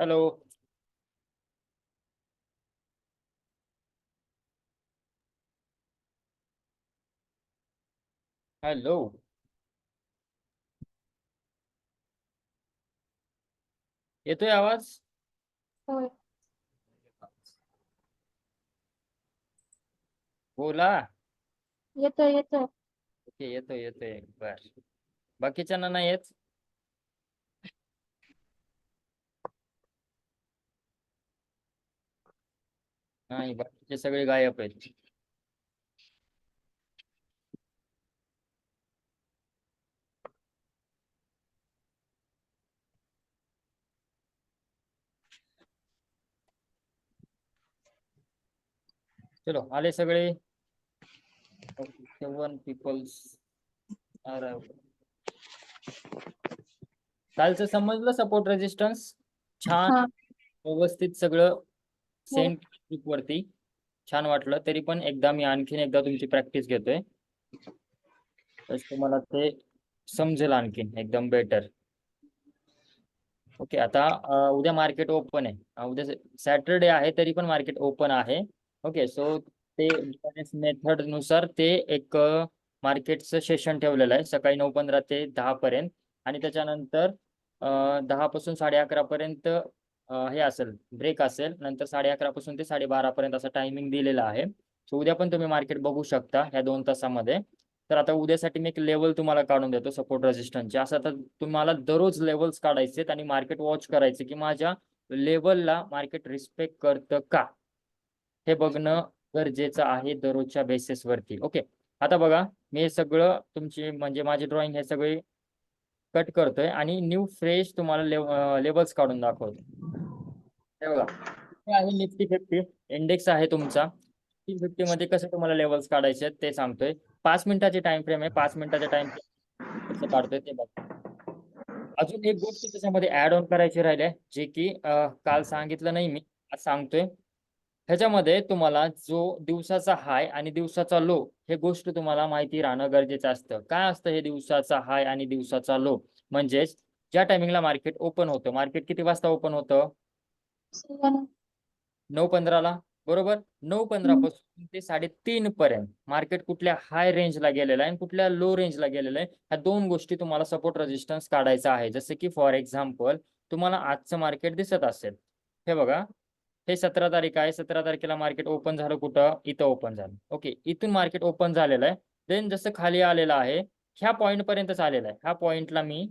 Hello. Hello. येतोय आवाज? होय. बोला. येतोय येतोय. ओके, येतोय येतोय. बर. बाकीच्यांना नाही येत? नाही, बाकीचे सगळे गायब आहेत. चलो, आले सगळे. 7 पीपल्स. कालचं समजलं सपोर्ट रेजिस्टन्स? छान हा. व्यवस्थित सगळं हो. सेंट वरती छान वाटलं. तरी पण एकदा मी आणखीन एकदा तुमची प्रॅक्टिस घेतोय, तुम्हाला ते समजेल आणखीन एकदम बेटर. ओके. आता उद्या मार्केट ओपन आहे. उद्या सॅटरडे आहे तरी पण मार्केट ओपन आहे. ओके. सो ते मेथड नुसार ते एक मार्केटचं सेशन ठेवलेलं आहे सकाळी 9:15 ते 10 पर्यंत. आणि त्याच्यानंतर 10 पासून 11:30 पर्यंत हे असेल, ब्रेक असेल. नंतर 11:30 पासून ते 12:30 पर्यंत असा टायमिंग दिलेला आहे. सो उद्या पण तुम्ही मार्केट बघू शकता ह्या 2 तासामध्ये. तर आता उद्यासाठी मी एक लेवल तुम्हाला काढून देतो सपोर्ट रेजिस्टन्सचे. असं आता तुम्हाला दररोज लेवल्स काढायचे आणि मार्केट वॉच करायचे की माझ्या लेवलला मार्केट रिस्पेक्ट करतं का, हे बघणं गरजेचं आहे दररोजच्या बेसिसवरती. ओके. आता बघा, मी हे सगळं तुमची म्हणजे माझी ड्रॉइंग हे सगळे कट करतोय आणि न्यू फ्रेश तुम्हाला लेवल्स काढून दाखवतो. हे बघा, हे आहे निफ्टी 50 इंडेक्स आहे तुमचा. निफ्टी 50 मध्ये कसं तुम्हाला लेवल्स काढायचे आहेत ते सांगतोय. 5 मिनिटाचे टाइम फ्रेम आहे. 5 मिनिटाच्या टाइम फ्रेम कसं काढतोय ते बघा. अजून एक गोष्ट त्याच्यामध्ये ऍड ऑन करायची राहिली आहे, जे की काल सांगितलं नाही, मी आज सांगतोय. ह्याच्यामध्ये तुम्हाला जो दिवसाचा हाय आणि दिवसाचा लो, हे गोष्ट तुम्हाला माहिती राहणं गरजेचं असतं. काय असतं हे दिवसाचा हाय आणि दिवसाचा लो? म्हणजेच ज्या टायमिंगला मार्केट ओपन होतं, मार्केट किती वाजता ओपन होतं? 9:15ला, बरोबर. 9:15 पासून ते 3:30 पर्यंत मार्केट कुठल्या हाय रेंजला गेलेलं आहे आणि कुठल्या लो रेंजला गेलेलं आहे, ह्या 2 गोष्टी तुम्हाला सपोर्ट रेजिस्टन्स काढायचा आहे. जसं की फॉर एक्झाम्पल तुम्हाला आजचं मार्केट दिसत असेल, हे बघा. हे 17 तारीख आहे. 17 तारखेला मार्केट ओपन झालं कुठं? इथं ओपन झालं. ओके. इथून मार्केट ओपन झालेलं आहे. देन जसं खाली आलेलं आहे, ह्या पॉईंट पर्यंतच आलेलं आहे. ह्या पॉईंटला मी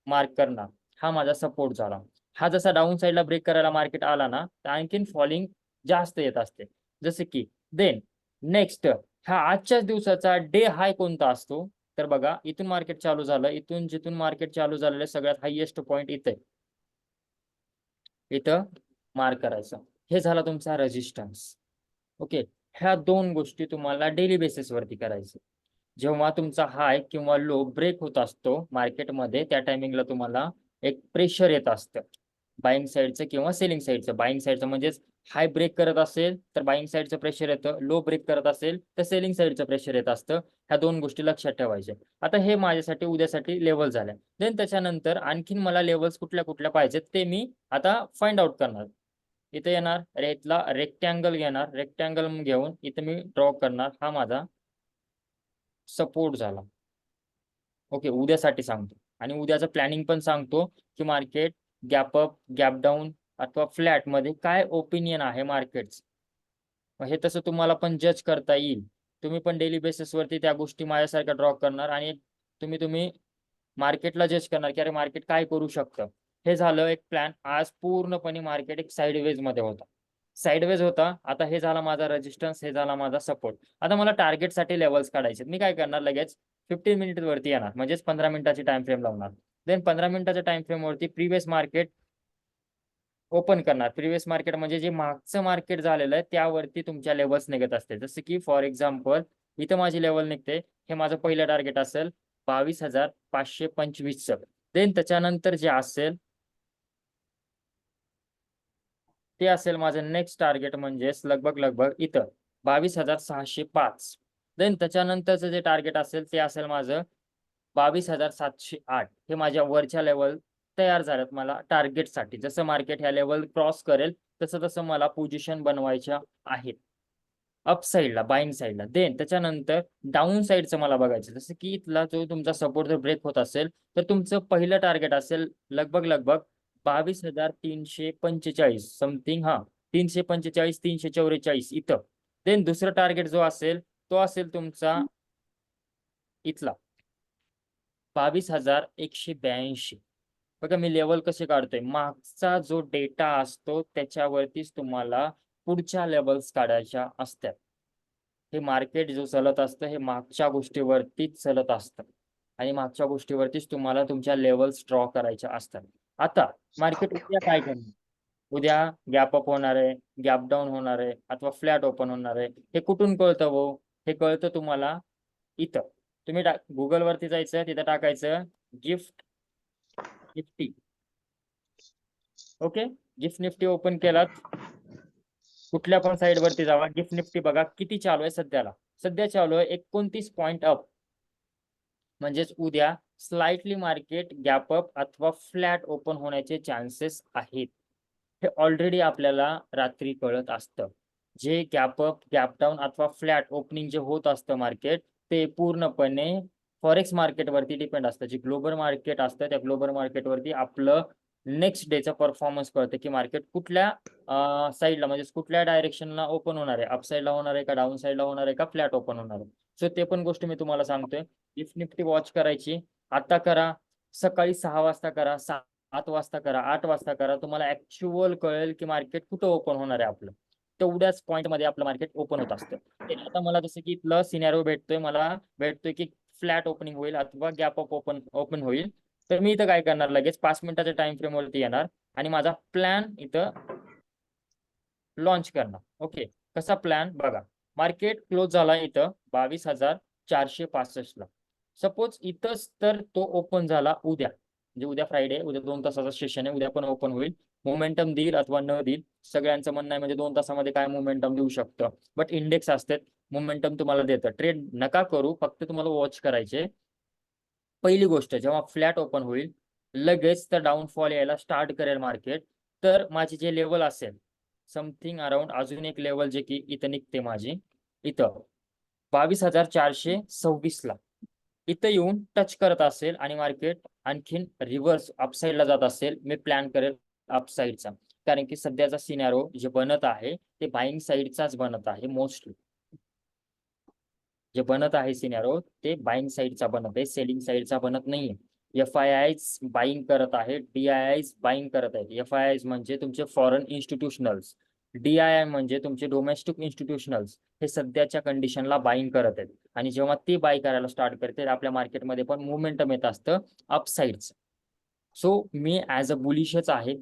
मार्क करणार, हा माझा सपोर्ट झाला. हा जसा डाऊन साईडला ब्रेक करायला मार्केट आला ना, तर आणखीन फॉलिंग जास्त येत असते. जसे की देन नेक्स्ट, हा आजच्याच दिवसाचा डे हाय कोणता असतो? तर बघा, इथून मार्केट चालू झालं, इथून जिथून मार्केट चालू झालेलं सगळ्यात हायएस्ट पॉईंट इथे, इथं मार्क करायचं. हे झाला तुमचा रेजिस्टन्स. ओके. ह्या 2 गोष्टी तुम्हाला डेली बेसिसवरती करायचं. जेव्हा तुमचा हाय किंवा लो ब्रेक होत असतो मार्केटमध्ये, त्या टायमिंगला तुम्हाला एक प्रेशर येत असतं बाईंग साईडचं किंवा सेलिंग साईडचं. बाईंग साईडचं म्हणजेच हाय ब्रेक करत असेल तर बाईंग साईडचं प्रेशर येतं, लो ब्रेक करत असेल तर सेलिंग साईडचं प्रेशर येत असतं. ह्या 2 गोष्टी लक्षात ठेवायच्या. आता हे माझ्यासाठी उद्यासाठी लेवल झाल्या. देन त्याच्यानंतर आणखीन मला लेवल्स कुठल्या कुठल्या पाहिजेत ते मी आता फाइंड आउट करणार. इथे येणार, इथला रेक्टँगल घेणार, रेक्टँगल घेऊन इथे मी ड्रॉ करणार. हा माझा सपोर्ट झाला. ओके. उद्यासाठी सांगतो आणि उद्याचं प्लॅनिंग पण सांगतो की market gap up, gap down अथवा फ्लॅट मध्ये काय ओपिनियन आहे मार्केटचं. हे तसं तुम्हाला पण जज करता येईल. तुम्ही पण डेली बेसिसवरती त्या गोष्टी माझ्यासारख्या ड्रॉ करणार आणि तुम्ही मार्केटला जज करणार की अरे मार्केट काय करू शकतं. हे झालं एक प्लॅन. आज पूर्णपणे मार्केट एक साईडवेज मध्ये होता. साईडवेज होता. आता हे झाला माझा रेजिस्टन्स, हे झाला माझा सपोर्ट. आता मला टार्गेटसाठी लेवल्स काढायचे. मी काय करणार, लगेच 15 मिनिट वरती येणार, म्हणजेच 15 मिनिटाची टाइम फ्रेम लावणार. देन 15 मिनिटाच्या टाइम फ्रेम वरती प्रिव्हियस मार्केट ओपन करणार. प्रिव्हियस मार्केट म्हणजे जे मागचं मार्केट झालेलं आहे त्यावरती तुमच्या लेवल्स निघत असते. जसं की फॉर एक्झाम्पल इथं माझी लेवल निघते, हे माझं पहिलं टार्गेट असेल 22,525. देन त्याच्यानंतर जे असेल ते असेल माझं नेक्स्ट टार्गेट, म्हणजेच लगभग इथं 22,605. देन त्याच्यानंतरचं जे टार्गेट असेल ते असेल माझं 22,708. हे माझ्या वरच्या लेवल तयार झाल्यात मला टार्गेटसाठी. जसं मार्केट ह्या लेवल क्रॉस करेल तसं तसं मला पोझिशन बनवायच्या आहेत अप साईडला, बाईंग साईडला. देन त्याच्यानंतर डाऊन साईडचं मला बघायचं. जसं की इथला जो तुमचा सपोर्ट जर ब्रेक होत असेल तर तुमचं पहिलं टार्गेट असेल लगभग 22,345 समथिंग, 345 344 इथं. देन दुसरं टार्गेट जो असेल तो असेल तुमचा इथला 22,182. बघा मी लेवल कसे काढतोय, मागचा जो डेटा असतो त्याच्यावरतीच तुम्हाला पुढच्या लेवल्स काढायच्या असतात. हे मार्केट जो चालत असतं हे मागच्या गोष्टीवरतीच चालत असतं आणि मागच्या गोष्टीवरतीच तुम्हाला तुमच्या लेवल्स ड्रॉ करायच्या असतात. आता मार्केट उद्या काय करणार? उद्या गॅप अप होणार आहे, गॅप डाऊन होणार आहे अथवा फ्लॅट ओपन होणार आहे. हे कुठून कळतं हो? हे कळतं तुम्हाला इथं. तुम्ही गुगल वरती जायचं, तिथं टाकायचं gift Nifty. Okay, gift Nifty open केलात, कुठल्या पण साईड वरती जावा. गिफ्ट निफ्टी बघा किती चालू आहे सध्याला. सध्या चालू आहे 29 पॉईंट अप. म्हणजेच उद्या स्लाइटली मार्केट गॅप अप अथवा फ्लॅट ओपन होण्याचे चान्सेस आहेत. हे ऑलरेडी आपल्याला रात्री कळत असतं. जे गॅप अप, गॅप डाऊन अथवा फ्लॅट ओपनिंग जे होत असतं मार्केट, ते पूर्णपणे फॉरेक्स मार्केटवरती डिपेंड असतं. जे ग्लोबल मार्केट असतं त्या ग्लोबल मार्केटवरती आपलं नेक्स्ट डेचा परफॉर्मन्स कळतं की मार्केट कुठल्या साईडला, म्हणजे कुठल्या डायरेक्शनला ओपन होणार आहे. अप साईडला होणार आहे का, डाऊन साईडला होणार आहे का, फ्लॅट ओपन होणार आहे. सो ते पण गोष्ट मी तुम्हाला सांगतोय. गिफ्ट निफ्टी वॉच करायची. आता करा, सकाळी 6 वाजता करा, 7 वाजता करा, 8 वाजता करा. तुम्हाला ऍक्च्युअल कळेल की मार्केट कुठं ओपन होणार आहे आपलं. तेवढ्याच पॉईंट मध्ये आपलं मार्केट ओपन होत असतं. आता मला जसं की इथलं सिनॅरिओ मला भेटतोय की फ्लॅट ओपनिंग होईल अथवा गॅप अप ओपन होईल. तर मी इथं काय करणार, लगेच 5 मिनिटाच्या टाइम फ्रेम वरती येणार आणि माझा प्लॅन इथं लॉन्च करणार. ओके, कसा प्लॅन बघा. मार्केट क्लोज झाला इथं 22,465 ला. सपोज इथंच तर तो ओपन झाला उद्या, म्हणजे उद्या फ्रायडे, उद्या 2 तासाचा सेशन आहे, उद्या पण ओपन होईल. मोमेंटम देईल अथवा न देईल, सगळ्यांचं म्हणणं आहे म्हणजे 2 तासामध्ये काय मोमेंटम देऊ शकतं. बट इंडेक्स असते, मोमेंटम तुम्हाला देतं. ट्रेड नका करू, फक्त तुम्हाला वॉच करायचे. पहिली गोष्ट, जेव्हा फ्लॅट ओपन होईल लगेच तर डाऊनफॉल यायला स्टार्ट करेल मार्केट. तर माझी जे लेवल असेल समथिंग अराउंड, अजून एक लेवल जे की इथं निघते माझी, इथं 22,426 ला इथं येऊन टच करत असेल आणि मार्केट आणखीन रिव्हर्स अपसाईडला जात असेल, मी प्लॅन करेल अपसाईडचा. कारण की सध्याचा सिनॅरो जे बनत आहे ते बाईंग साईडचाच बनत आहे. मोस्टली जे बनत आहे सिनॅरो ते बाईंग साईडचा बनत आहे, सेलिंग साईडचा बनत नाहीये. FIIs बाईंग करत आहे, DIIs बाईंग करत आहेत. FIIs म्हणजे तुमचे फॉरेन इन्स्टिट्यूशनल्स, DII म्हणजे तुमचे डोमेस्टिक इन्स्टिट्यूशनल्स. हे सध्याच्या कंडिशनला बाईंग करत आहेत आणि जेव्हा ते बाय करायला स्टार्ट करते आपल्या मार्केटमध्ये पण मुवमेंटम येत असतं अपसाईडचं. सो मी ॲज अ बुलिशच आहे,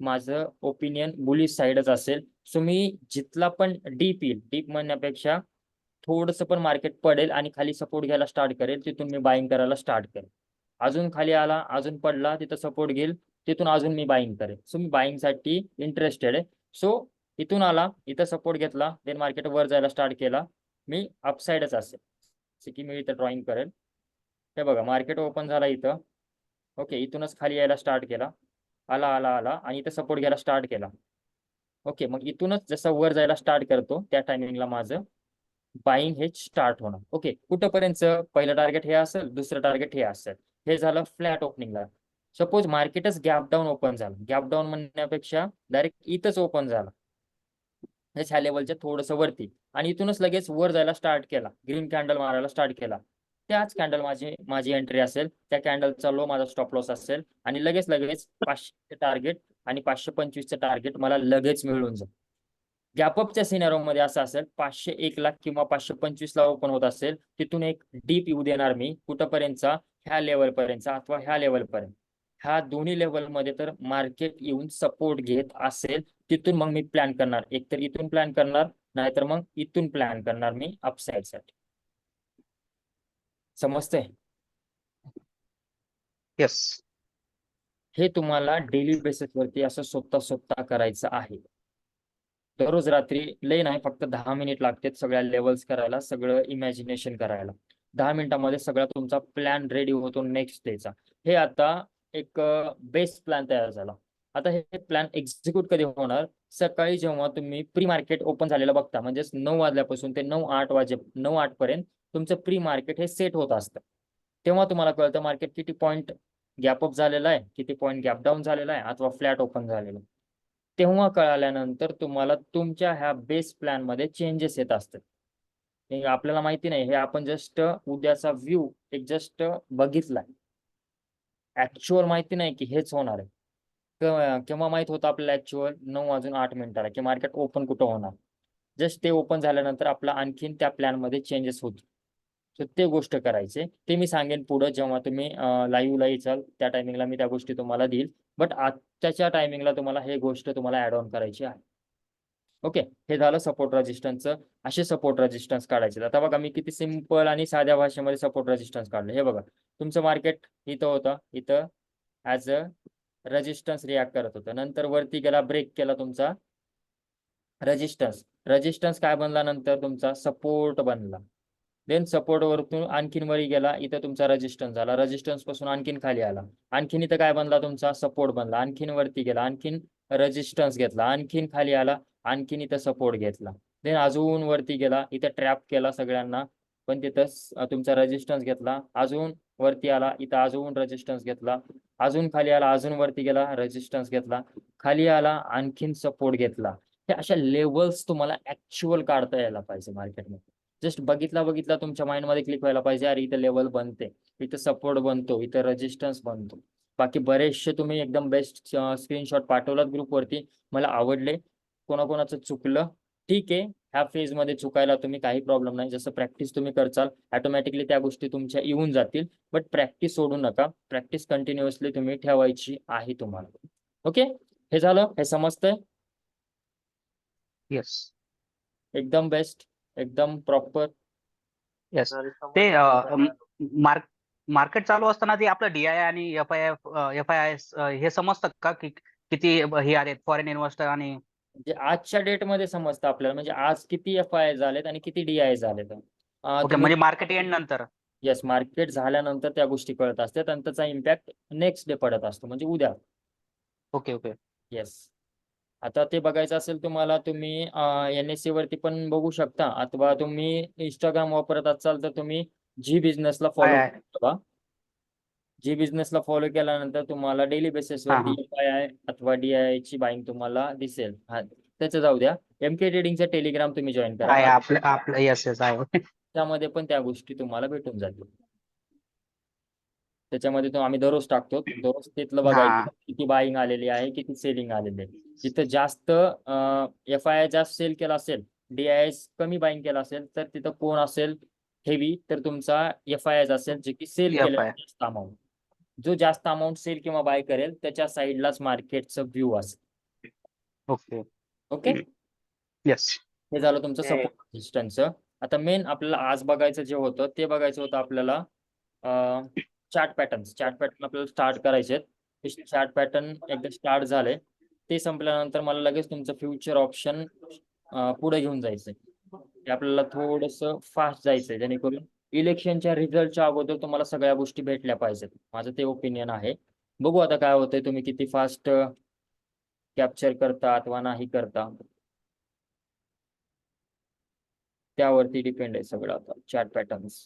माझं ओपिनियन बुलिश साईडच असेल. सो मी जिथला पण डीप येईल, डीप म्हणण्यापेक्षा थोडंसं पण मार्केट पडेल आणि खाली सपोर्ट घ्यायला स्टार्ट करेल, तिथून मी बाईंग करायला स्टार्ट करेल. अजून खाली आला, अजून पडला, तिथं सपोर्ट घेईल, तिथून अजून मी बाईंग करेल. सो मी बाईंगसाठी इंटरेस्टेड आहे. सो इथून आला, इथं सपोर्ट घेतला, देन मार्केट वर जायला स्टार्ट केला, मी अपसाईडच असेल. जसे की मी इथं ड्रॉइंग करेल. हे बघा मार्केट ओपन झाला इथं. ओके, इथूनच खाली यायला स्टार्ट केला, आला आला आला आणि इथं सपोर्ट घ्यायला स्टार्ट केला. ओके, मग इथूनच जसं वर जायला स्टार्ट करतो त्या टायमिंगला माझं बाईंग हे स्टार्ट होणार. ओके, कुठंपर्यंत पहिलं टार्गेट हे असेल, दुसरं टार्गेट हे असेल. हे झालं फ्लॅट ओपनिंगला. सपोज मार्केटच गॅप डाऊन ओपन झालं, गॅप डाऊन म्हणण्यापेक्षा डायरेक्ट इथंच ओपन झाला ह्या लेवलच्या थोडंसं वरती आणि इथूनच लगेच वर जायला स्टार्ट केला, ग्रीन कॅन्डल मारायला स्टार्ट केला, त्याच कॅन्डल माझी एंट्री असेल, त्या कॅन्डलचा लो माझा स्टॉप लॉस असेल आणि लगेच 500 टार्गेट आणि 525चं टार्गेट मला लगेच मिळून जाईल. गॅपअपच्या सिनॅरो मध्ये असं असेल, 501 ला किंवा 525 ला ओपन होत असेल, तिथून एक डीप येऊ देणार मी कुठंपर्यंतचा, ह्या लेवलपर्यंतचा अथवा ह्या लेवलपर्यंत. ह्या दोन्ही लेवलमध्ये तर मार्केट येऊन सपोर्ट घेत असेल, तिथून मग मी प्लॅन करणार. एकतर इथून प्लॅन करणार, नाहीतर मग इथून प्लॅन करणार मी अपसाईड साठी. समजतंय? येस. हे तुम्हाला डेली बेसिस वरती असं स्वतः करायचं आहे. दररोज रात्री लय नाही, फक्त 10 मिनिट लागतात सगळ्या लेवल्स करायला, सगळं इमॅजिनेशन करायला. 10 मिनिटामध्ये सगळा तुमचा प्लॅन रेडी होतो नेक्स्ट डेचा. हे आता एक बेस्ट प्लॅन तयार झाला. आता हे प्लॅन एक्झिक्यूट कधी होणार? सकाळी जेव्हा तुम्ही प्री मार्केट ओपन झालेलं बघता, म्हणजेच 9 वाजल्यापासून ते 9-8 पर्यंत तुमचं प्री मार्केट हे सेट होत असतं. तेव्हा तुम्हाला कळतं मार्केट किती पॉईंट गॅप अप झालेला आहे, किती पॉईंट गॅप डाऊन झालेला आहे, अथवा फ्लॅट ओपन झालेलं आहे. तेव्हा कळाल्यानंतर तुम्हाला तुमच्या ह्या बेस प्लॅन मध्ये चेंजेस येत असतात. हे आपल्याला माहिती नाही, हे आपण जस्ट उद्याचा व्ह्यू एक जस्ट बघितलाय. ऍक्च्युअल माहिती नाही की हेच होणार आहे. केव्हा माहित होतं आपल्याला ऍक्च्युअल? 9:08 की मार्केट ओपन कुठं होणार. जस्ट ते ओपन झाल्यानंतर आपला आणखीन त्या प्लॅन मध्ये चेंजेस होतील. तर ते गोष्ट करायचे, ते मी सांगेन पुढं जेव्हा तुम्ही लाईव्हला येचाल त्या टायमिंगला मी त्या गोष्टी तुम्हाला देईल. बट आत्ताच्या टायमिंगला तुम्हाला हे गोष्ट तुम्हाला ऍड ऑन करायची आहे. ओके, हे झालं सपोर्ट रेजिस्टन्सचं. असे सपोर्ट रेजिस्टन्स काढायचे. आता बघा मी किती सिंपल आणि साध्या भाषेमध्ये सपोर्ट रेजिस्टन्स काढले. हे बघा, तुमचं मार्केट इथं होतं, इथं ॲज अ रेजिस्टन्स रिॲक्ट करत होतं. नंतर वरती गेला, ब्रेक केला तुमचा रेजिस्टन्स. रेजिस्टन्स काय बनला नंतर? तुमचा सपोर्ट बनला. देन सपोर्ट वरतून आणखीन वरी गेला, इथं तुमचा रेजिस्टन्स झाला. रेजिस्टन्स पासून आणखीन खाली आला, आणखीन इथं काय बनला? तुमचा सपोर्ट बनला. आणखीन वरती गेला, आणखीन रेजिस्टन्स घेतला, आणखीन खाली आला, आणखीन इथं सपोर्ट घेतला. देन अजून वरती गेला, इथं ट्रॅप केला सगळ्यांना, पण तिथं तुमचा रेजिस्टन्स घेतला. अजून वरती आला, इथं अजून रेजिस्टन्स घेतला. अजून खाली आला, अजून वरती गेला, रेजिस्टन्स घेतला. खाली आला, आणखीन सपोर्ट घेतला. हे अशा लेवल्स तुम्हाला ऍक्च्युअल काढता यायला पाहिजे मार्केटमध्ये. जस्ट बघितला तुमच्या माइंडमध्ये क्लिक व्हायला पाहिजे, अरे इथं लेवल बनते, इथं सपोर्ट बनतो, इथं रेजिस्टन्स बनतो. बाकी बरेचसे तुम्ही एकदम बेस्ट स्क्रीनशॉट पाठवलात ग्रुपवरती, मला आवडले. कोणाकोणाचं चुकलं ठीक आहे, ह्या फेजमध्ये चुकायला तुम्ही काही प्रॉब्लेम नाही. जसं प्रॅक्टिस तुम्ही करचाल ऑटोमॅटिकली त्या गोष्टी तुमच्या येऊन जातील. बट प्रॅक्टिस सोडू नका, प्रॅक्टिस कंटिन्युअसली तुम्ही ठेवायची आहे तुम्हाला. ओके, हे झालं, हे समजतंय? येस एकदम बेस्ट, एकदम प्रॉपर. येस. ते मार्केट चालू असताना ते आपलं DII आणि FII हे समजतं का की किती हे आहेत फॉरेन इन्व्हेस्टर आणि म्हणजे आजच्या डेटमध्ये समजतं आपल्याला, म्हणजे आज किती FII झालेत आणि किती DII झालेत. ओके, म्हणजे मार्केट एंड नंतर? येस, मार्केट झाल्यानंतर त्या गोष्टी कळत असतात आणि त्याचा इम्पॅक्ट नेक्स्ट डे पडत असतो, म्हणजे उद्या. Okay okay. येस, आता ते बघायचं असेल तुम्हाला, तुम्ही NSE वरती पण बघू शकता, अथवा तुम्ही इंस्टाग्राम वापरत असाल तर तुम्ही जी बिझनेसला फॉलो आहे. करा. जी बिझनेसला फॉलो केल्यानंतर तुम्हाला डेली बेसिस हा, वरती FII अथवा DII ची बाईंग तुम्हाला दिसेल. हा, त्याचं जाऊ द्या. MK ट्रेडिंगचा टेलिग्राम तुम्ही जॉईन करा, आहे आपलं येस येस आहे. त्यामध्ये पण त्या गोष्टी तुम्हाला भेटून जातील. त्याच्यामध्ये तो आम्ही दररोज टाकतो, दररोज तिथलं हा. बघायचं किती बाईंग आलेली आहे, किती सेलिंग आलेली आहे. जिथं जास्त FII जास्त सेल केला असेल, DII कमी बाईंग केला असेल, तर तिथं कोण असेल हेवी, तर तुमचा FII असेल जे की सेल केलं FI. जास्त अमाऊंट. जो जास्त अमाऊंट सेल किंवा बाय करेल त्याच्या साईडलाच मार्केटचं व्ह्यू असेल. Okay okay, yes. हे झालं तुमचं सपोर्ट रेजिस्टन्सचं. आता मेन आपल्याला आज बघायचं जे होतं ते बघायचं होतं आपल्याला चार्ट पॅटर्न्स. चार्ट पॅटर्न आपल्याला स्टार्ट करायचे आहेत. चार्ट पॅटर्न एकदा स्टार्ट झाले, ते संपल्यानंतर मला लगेच तुमचं फ्युचर ऑप्शन पुढे घेऊन जायचंय. ते आपल्याला थोडंसं फास्ट जायचंय, जेणेकरून इलेक्शनच्या रिझल्टच्या अगोदर तुम्हाला सगळ्या गोष्टी भेटल्या पाहिजेत. माझं ते ओपिनियन आहे. बघू आता काय होतंय, तुम्ही किती फास्ट कॅप्चर करता अथवा नाही करता, त्यावरती डिपेंड आहे सगळं आता चार्ट पॅटर्न्स.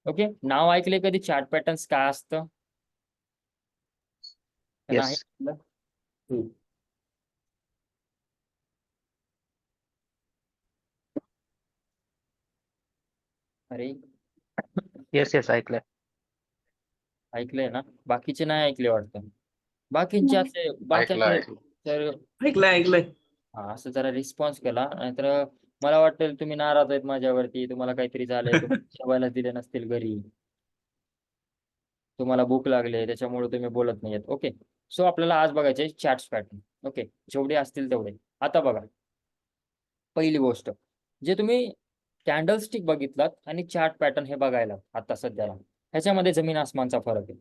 ओके, नाव ऐकले कधी चार्ट पॅटर्न्स काय असतं? नाही येस. ऐकलं? हम्म. अरे येस येस ऐकलंय. ऐकलंय ना, बाकीचे नाही ऐकले वाटतं. बाकीचे असे बाकीचे तर ऐकलंय. हा, असं जरा रिस्पॉन्स केला, नाहीतर मला वाटेल तुम्ही नाराज आहेत माझ्यावरती, तुम्हाला काहीतरी झालंय, जेवायला दिले नसतील घरी, तुम्हाला भूक लागले त्याच्यामुळे तुम्ही बोलत नाहीयेत. ओके, सो आपल्याला आज बघायचे चार्ट पॅटर्न. ओके, जेवढे असतील तेवढे. आता बघा, पहिली गोष्ट, जे तुम्ही कॅन्डलस्टिक बघितलात आणि चार्ट पॅटर्न हे बघायला आता सध्याला, ह्याच्यामध्ये जमीन आसमानचा फरक आहे.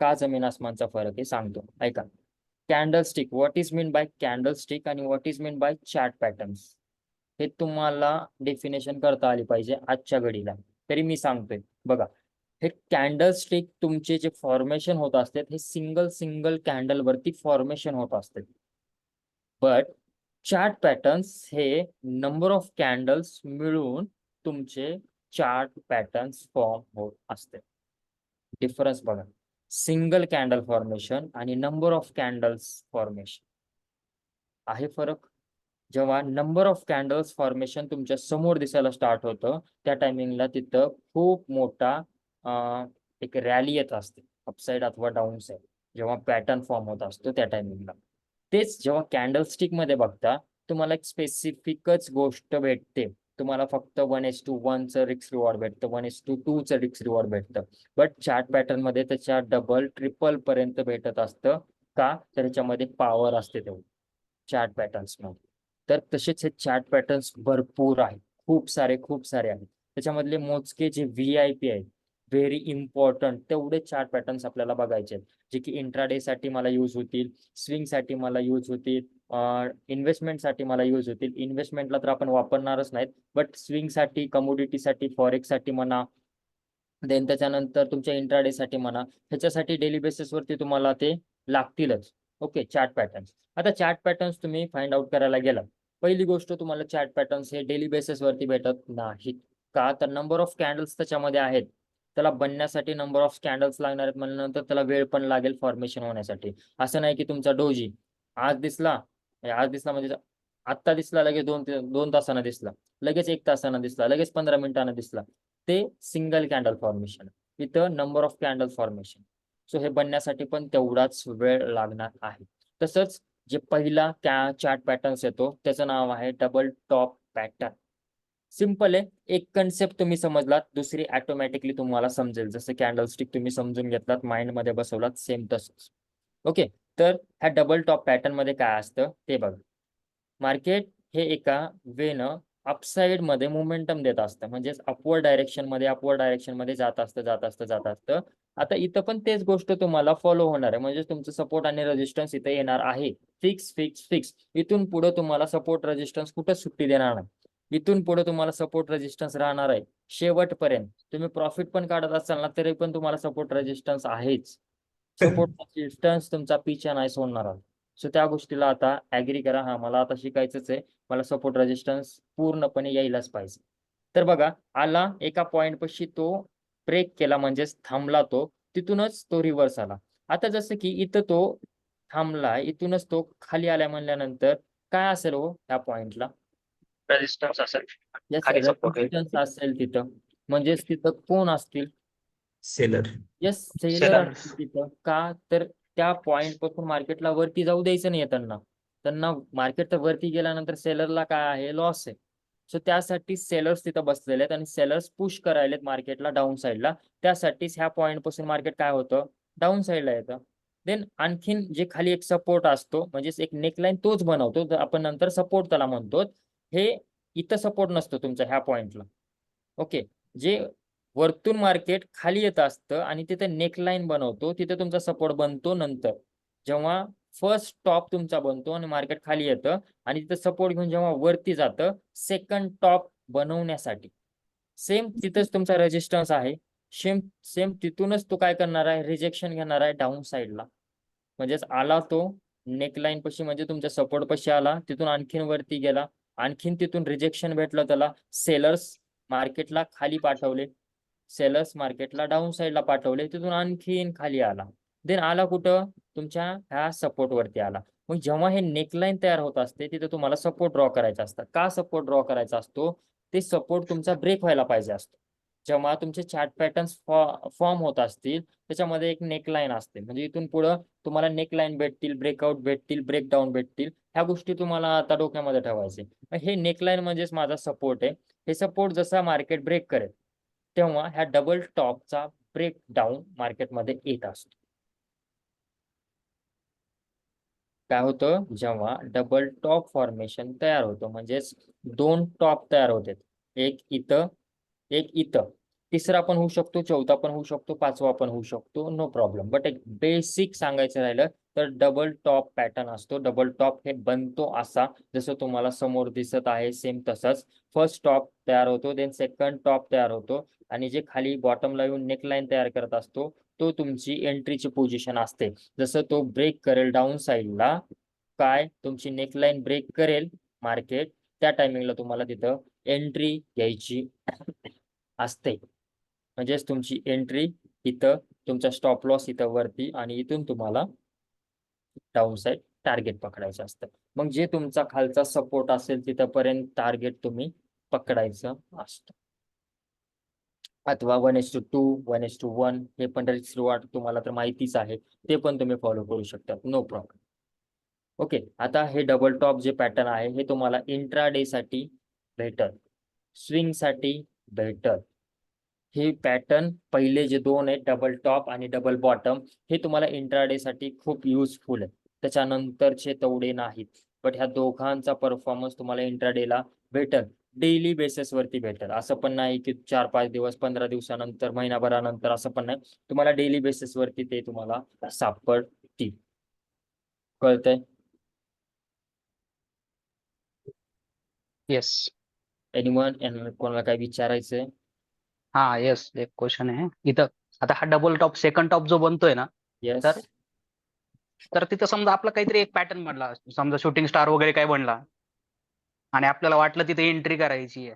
का जमीन आसमानचा फरक आहे सांगतो, ऐका. Candlestick, what is mean by candlestick आणि what is mean by chart patterns, हे तुम्हाला डेफिनेशन करता आली पाहिजे आजच्या घडीला. तरी मी सांगतोय बघा, हे कॅन्डल स्टिक तुमचे जे फॉर्मेशन होत असते हे सिंगल कॅन्डल वरती फॉर्मेशन होत असते. बट चार्ट पॅटर्न्स हे नंबर ऑफ कॅन्डल्स मिळून तुमचे चार्ट पॅटर्न्स फॉर्म होत असते. डिफरन्स बघा, सिंगल कॅन्डल फॉर्मेशन आणि नंबर ऑफ कॅन्डल्स फॉर्मेशन आहे फरक. जेव्हा नंबर ऑफ कॅन्डल्स फॉर्मेशन तुमच्या समोर दिसायला स्टार्ट होतं त्या टायमिंगला तिथं खूप मोठा एक रॅली येत असते अपसाईड अथवा डाऊन साईड, जेव्हा पॅटर्न फॉर्म होत असतो त्या टायमिंगला. तेच जेव्हा कॅन्डल स्टिक मध्ये बघता तुम्हाला एक स्पेसिफिकच गोष्ट भेटते. तुम्हाला फक्त 1:1चं रिस्क रिवॉर्ड भेटतं, 1:2चं रिस्क रिवॉर्ड भेटतं. बट चार्ट पॅटर्न मध्ये त्याच्या डबल ट्रिपल पर्यंत भेटत असतं. का तर त्याच्यामध्ये पॉवर असते तेवढी चार्ट पॅटर्न्स मध्ये. तर तसेच हे चार्ट पॅटर्न्स भरपूर आहेत, खूप सारे आहेत. त्याच्यामधले मोजके जे VIP आहेत, व्हेरी इम्पॉर्टंट, तेवढे चार्ट पॅटर्न्स आपल्याला बघायचे आहेत, जे की इंट्राडे साठी मला यूज होतील, स्विंग साठी मला यूज होतील, इन्व्हेस्टमेंट साठी मला यूज होतील. इन्व्हेस्टमेंटला तर आपण वापरणारच नाहीत, बट स्विंग साठी, कमोडिटी साठी, फॉरेक्स साठी म्हणा, देन त्याच्यानंतर तुमच्या इंट्राडे साठी म्हणा, ह्याच्यासाठी डेली बेसिस वरती तुम्हाला ते लागतीलच. Okay, chart patterns. आता चार्ट पॅटर्न्स तुम्ही फाइंड आउट करायला गेला, पहिली गोष्ट तुम्हाला चार्ट पॅटर्न्स हे डेली बेसिस वरती भेटत नाहीत. का तर नंबर ऑफ कॅन्डल्स त्याच्यामध्ये आहेत. त्याला बनण्यासाठी नंबर ऑफ कॅन्डल्स लागणार आहेत, म्हणल्यानंतर त्याला वेळ पण लागेल फॉर्मेशन होण्यासाठी. असं नाही की तुमचा डोजी आज दिसला म्हणजे आत्ता दिसला, लगेच 2 तासानं दिसला, लगेच 1 तासानं दिसला, लगेच 15 मिनिटानं दिसला. ते सिंगल कॅन्डल फॉर्मेशन, इथं number of candle formation. So हे बनण्यासाठी पण तेवढाच वेळ लागणार आहे. तसंच जे पहिला चार्ट पॅटर्न्स येतो त्याचं नाव आहे डबल टॉप पॅटर्न. सिंपल आहे, एक कन्सेप्ट तुम्ही समजलात, दुसरी ऑटोमॅटिकली तुम्हाला समजेल. जसं कॅन्डल स्टिक तुम्ही समजून घेतलात, माइंड मध्ये बसवलात, सेम तसंच. ओके, तर ह्या डबल टॉप पॅटर्न मध्ये काय असतं ते बघा. मार्केट हे एका वेनं अपसाइड मध्ये मोमेंटम देत असतं, म्हणजेच अपवर्ड डायरेक्शन मध्ये जात असतं. आता इथं पण तेच गोष्ट तुम्हाला फॉलो होणार आहे, म्हणजे तुमचं सपोर्ट आणि रेजिस्टन्स इथं येणार आहे. फिक्स. इथून पुढे तुम्हाला सपोर्ट रेजिस्टन्स कुठंच सुट्टी देणार नाही. इथून पुढे तुम्हाला सपोर्ट रेजिस्टन्स राहणार आहे शेवटपर्यंत. तुम्ही प्रॉफिट पण काढत असाल ना तरी पण तुम्हाला सपोर्ट रेजिस्टन्स आहेच. सपोर्ट रेजिस्टन्स तुमचा पिछा नाही सोडणार आहे. सो त्या गोष्टीला आता ऍग्री करा. हा, मला आता शिकायचंच आहे, मला सपोर्ट रेजिस्टन्स पूर्णपणे यायलाच पाहिजे. तर बघा, आला एका पॉइंट पाशी तो ब्रेक केला, म्हणजेच थांबला तो, तिथूनच तो रिव्हर्स आला. आता जसं की इथं तो थांबला, इथूनच तो खाली आलाय म्हणल्यानंतर काय असेल हो त्या पॉइंटला? रेजिस्टन्स असेल, Yes, खाली support होईल. रेजिस्टन्स असेल तिथं, म्हणजेच तिथं कोण असतील? सेलर. Yes, seller Seller. असतील तिथं. का तर त्या पॉइंट पासून मार्केटला वरती जाऊ द्यायचं नाही त्यांना मार्केट तर वरती गेल्यानंतर सेलरला काय आहे? लॉस आहे. सो त्यासाठी सेलर्स तिथं बसलेले आहेत आणि सेलर्स पुश करायलेत मार्केटला डाऊन साईडला. त्यासाठीच ह्या पॉइंट पासून मार्केट काय होतं? डाऊन साईडला येतं. देन आणखीन जे खाली एक सपोर्ट असतो, म्हणजेच एक नेकलाईन तोच बनवतो, तर आपण नंतर सपोर्ट त्याला म्हणतो. हे इथं सपोर्ट नसतो तुमचा ह्या पॉइंटला. ओके, जे वरतून मार्केट खाली येत असतं आणि तिथे नेकलाईन बनवतो, तिथे तुमचा सपोर्ट बनतो नंतर. जेव्हा फर्स्ट टॉप तुमचा बनतो आणि मार्केट खाली येतं आणि तिथे सपोर्ट घेऊन जेव्हा वरती जातं सेकंड टॉप बनवण्यासाठी, सेम तिथेच तुमचा रेजिस्टन्स आहे. सेम तिथूनच तो काय करणार आहे? रिजेक्शन घेणार आहे डाऊन साईडला. म्हणजेच आला तो नेकलाईन पाशी, म्हणजे तुमच्या सपोर्ट पाशी आला, तिथून आणखीन वरती गेला, आणखीन तिथून रिजेक्शन भेटलं त्याला. सेलर्स मार्केटला खाली पाठवले, सेलर्स मार्केटला डाऊन साईडला पाठवले, तिथून आणखीन खाली आला. देन आला कुठं? तुमच्या ह्या सपोर्ट वरती आला. मग जेव्हा हे नेकलाईन तयार होत असते तिथे तुम्हाला सपोर्ट ड्रॉ करायचा असतं. का सपोर्ट ड्रॉ करायचा असतो? ते सपोर्ट तुमचा ब्रेक व्हायला पाहिजे असतो. जेव्हा तुमचे चार्ट पॅटर्न्स फॉर्म होत असतील त्याच्यामध्ये एक नेकलाईन असते, म्हणजे इथून पुढं तुम्हाला नेकलाईन भेटतील, ब्रेकआउट भेटतील, ब्रेकडाऊन भेटतील. ह्या गोष्टी तुम्हाला आता डोक्यामध्ये ठेवायचे. हे नेकलाईन म्हणजेच माझा सपोर्ट आहे. हे सपोर्ट जसा मार्केट ब्रेक करेल तेव्हा ह्या डबल टॉपचा ब्रेक डाऊन मार्केटमध्ये येत असतो. काय होतं? जेव्हा डबल टॉप फॉर्मेशन तयार होतं, म्हणजेच 2 टॉप तयार होतात, एक इथं एक इथं. तिसरा पण होऊ शकतो, चौथा पण होऊ शकतो, पाचवा पण होऊ शकतो, नो प्रॉब्लेम. बट एक बेसिक सांगायचं राहिलं तर डबल टॉप पॅटर्न असतो. डबल टॉप हे बनतो असा, जसं तुम्हाला समोर दिसत आहे सेम तसंच. फर्स्ट टॉप तयार होतो, देन सेकंड टॉप तयार होतो आणि जे खाली बॉटमला येऊन नेकलाईन तयार करत असतो तो तुमची एंट्रीची पोझिशन असते. जसं तो ब्रेक करेल डाऊन साईडला, काय तुमची नेकलाईन ब्रेक करेल मार्केट, त्या टायमिंगला तुम्हाला तिथं एंट्री घ्यायची असते. म्हणजेच तुमची एंट्री इथं, तुमचा स्टॉप लॉस इथं वरती आणि इथून तुम्हाला डाऊन साईड टार्गेट पकडायचं असतं. मग जे तुमचा खालचा सपोर्ट असेल तिथपर्यंत टार्गेट तुम्ही पकडायचं असतं. अथवा 1:2, 1:1 हे पण रिस्क रिवॉर्ड तुम्हाला तर माहितीच आहे, ते पण तुम्ही फॉलो करू शकता, नो प्रॉब्लेम. ओके, आता हे डबल टॉप जे पॅटर्न आहे हे तुम्हाला इंट्राडे साठी भेटल, स्विंग साठी भेटल. हे पॅटर्न पहिले जे दोन आहेत डबल टॉप आणि डबल बॉटम, हे तुम्हाला इंट्राडे साठी खूप युजफुल आहे. त्याच्यानंतरचे तेवढे नाहीत. बट ह्या दोघांचा परफॉर्मन्स तुम्हाला इंट्राडेला भेटल, डेली बेसिस वरती भेटल. असं पण नाही की 4-5 दिवस, 15 दिवसानंतर, महिनाभरानंतर, असं पण नाही. तुम्हाला डेली बेसिस वरती ते तुम्हाला सापडतील. कळतंय? येस. एनिवन कोणाला काय विचारायचंय? हा येस, एक क्वेश्चन आहे इथं. आता हा डबल टॉप सेकंड टॉप जो बनतोय ना, येस. तर तिथं समजा आपला काहीतरी एक पॅटर्न बनला, समजा शूटिंग स्टार वगैरे काय बनला आणि आपल्याला वाटलं तिथे एंट्री करायची आहे,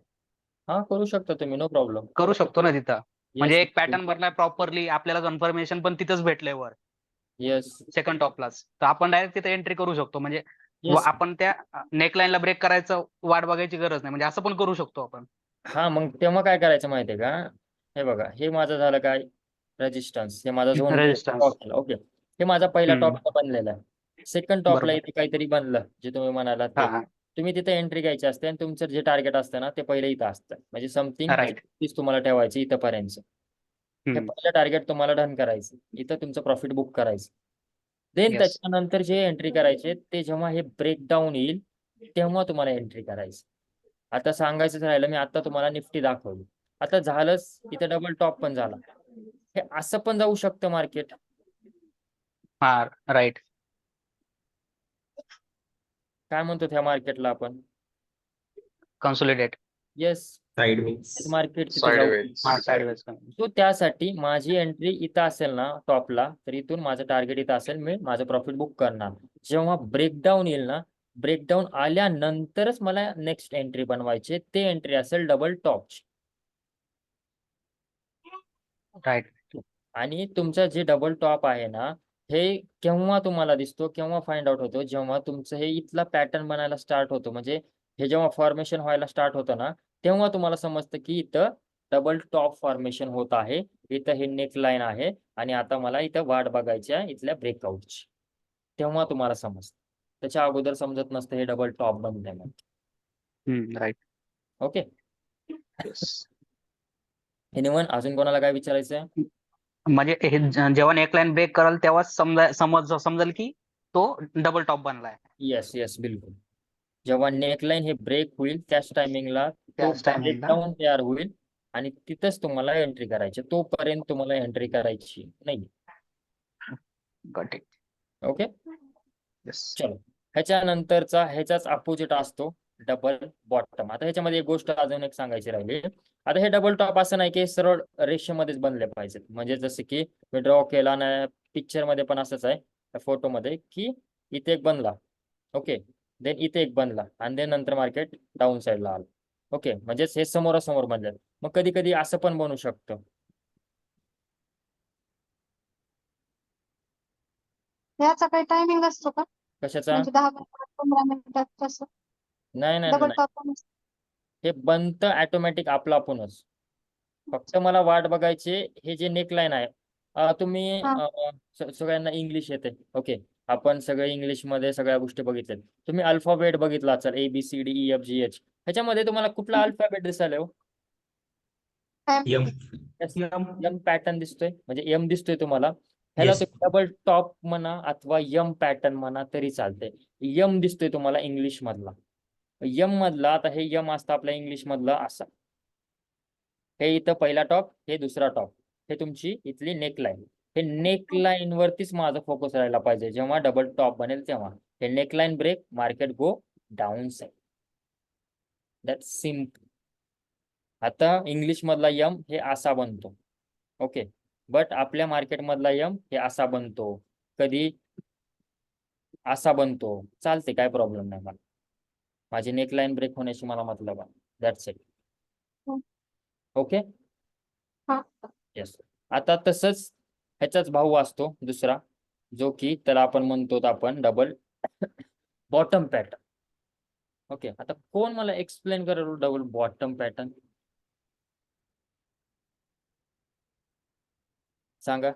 हा, करू शकता तुम्ही, नो प्रॉब्लेम. करू शकतो ना तिथं? म्हणजे येस. एक पॅटर्न बनलाय प्रॉपरली, आपल्याला कन्फर्मेशन पण तिथंच भेटलंय वर येस. सेकंड टॉपलाच, तर आपण डायरेक्ट तिथे एंट्री करू शकतो. म्हणजे येस. आपण त्या नेकलाईनला ब्रेक करायचं वाट बघायची गरज नाही, म्हणजे असं पण करू शकतो आपण. हा, मग तेव्हा काय करायचं माहितीये का? हे बघा, हे माझं झालं काय, रेजिस्टन्स. हे माझा झोन रेजिस्टन्स. ओके, हे माझा पहिला हम्म. टॉप बनलेला आहे. सेकंड टॉपला बरोबर. इथे काहीतरी बनलं, जे तुम्ही म्हणालात हा ते. हा. तुम्ही तिथे एंट्री घ्यायची असते आणि तुमचं जे टार्गेट असतं ना ते पहिले इथं असतं. म्हणजे समथिंग राईट. तुम्हाला ठेवायचं इथंपर्यंत. हे हम्म. पहिलं टार्गेट तुम्हाला डन करायचं, इथं तुमचं प्रॉफिट बुक करायचं. Then yes. त्याच्यानंतर जे एंट्री करायचे ते जेव्हा हे ब्रेकडाऊन येईल तेव्हा तुम्हाला एंट्री करायची. आता सांगायचं राहिलं, मी आता तुम्हाला निफ्टी दाखवली. आता झालंच, इथे डबल टॉप पण झाला. हे असं पण जाऊ शकतं मार्केट. हा राईट. काय म्हणतो त्या मार्केटला आपण? कन्सोलिडेट. येस, साइडवेज मार्केट तिथे जाऊ. हा साइडवेज. तो त्यासाठी माझी एंट्री इथं असेल ना टॉपला, तर इथून माझं टार्गेट इथं असेल, मी माझं प्रॉफिट बुक करणार. जेव्हा ब्रेकडाऊन येईल ना, ब्रेकडाऊन आल्यानंतरच मला नेक्स्ट एंट्री बनवायची, ते एंट्री असेल डबल टॉपची. राईट. आणि तुमचं जे डबल टॉप आहे ना, हे केव्हा तुम्हाला दिसतो, केव्हा फाइंड आउट होतो, जेव्हा तुमचं हे इथला पॅटर्न बनायला स्टार्ट होतो. म्हणजे हे जेव्हा फॉर्मेशन व्हायला स्टार्ट होतं ना, तेव्हा तुम्हाला समजतं की इथं डबल टॉप फॉर्मेशन होत आहे, इथं हे नेक लाईन आहे आणि आता मला इथं वाट बघायची आहे इथल्या ब्रेकआउटची. तेव्हा तुम्हाला समजतं. त्याच्या अगोदर समजत नसतं हे डबल टॉप बनलंय म्हणून. राईट. Okay, yes. एनिवन अजून कोणाला काय विचारायचंय? म्हणजे हे जेव्हा नेकलाईन ब्रेक कराल तेव्हाच समजेल की तो डबल टॉप बनलाय. येस, येस, बिलकुल. जेव्हा नेकलाईन हे ब्रेक होईल त्याच टायमिंगला तो त्याच timing ला. ब्रेकडाऊन तयार होईल आणि तिथंच तुम्हाला एंट्री करायची. तोपर्यंत तुम्हाला एंट्री करायची नाही. Got it. Okay, yes. चलो. ह्याच्यानंतरचा ह्याचाच अपोजिट असतो डबल बॉटम. आता ह्याच्यामध्ये एक गोष्ट अजून एक सांगायची राहिली. आता हे डबल टॉप असं नाही की सरळ रेषेमध्येच बनले पाहिजेत. म्हणजे जसं की मी ड्रॉ केला ना, पिक्चर मध्ये पण असंच आहे, त्या फोटोमध्ये, की इथे एक बनला, ओके, देन इथे एक बनला आणि देन नंतर मार्केट डाऊन साईडला आलं. ओके, म्हणजेच हे समोरासमोर बनले. मग कधी कधी असं पण बनू शकतं. याचा काही टायमिंग असतो का? कशाचा? म्हणजे 10 मिनिटात 15 मिनिटात तसं नाही नाही डबल नाही, टॉप पण असतो. हे बनतं ऑटोमॅटिक आपलं आपणच. फक्त मला वाट बघायची हे जे नेकलाईन आहे. तुम्ही हा. सगळ्यांना इंग्लिश येते, ओके, आपण सगळे इंग्लिशमध्ये सगळ्या गोष्टी बघितल्यात. तुम्ही अल्फाबेट बघितला असाल, ABCDEFGH. ह्याच्यामध्ये तुम्हाला कुठला अल्फाबेट दिसायला हो? यम एम पॅटर्न दिसतोय, म्हणजे एम दिसतोय तुम्हाला. ह्याला Yes. तुम्ही डबल टॉप म्हणा अथवा यम पॅटर्न म्हणा तरी चालते. यम दिसतोय तुम्हाला इंग्लिश मधला. यम मधला, आता हे यम असतं आपल्या इंग्लिश मधला असा. हे इथं पहिला टॉप, हे दुसरा टॉप, हे तुमची इथली नेकलाईन. हे नेकलाईन वरतीच माझा फोकस राहायला पाहिजे. जेव्हा डबल टॉप बनेल तेव्हा हे neckline break, market go down side. That simple. आता इंग्लिश मधला यम हे असा बनतो. ओके, बट आपल्या मार्केट मधला यम हे असा बनतो, कधी असा बनतो, चालते, काय प्रॉब्लेम नाही मला. माझी नेकलाईन ब्रेक होण्याशी मला मतलब आहे. That's it. हम्म. ओके, हा. येस. आता तसंच ह्याचाच भाऊ असतो दुसरा, जो की त्याला आपण म्हणतो आपण डबल बॉटम पॅटर्न. ओके, आता कोण मला एक्सप्लेन करेल डबल बॉटम पॅटर्न? सांगा.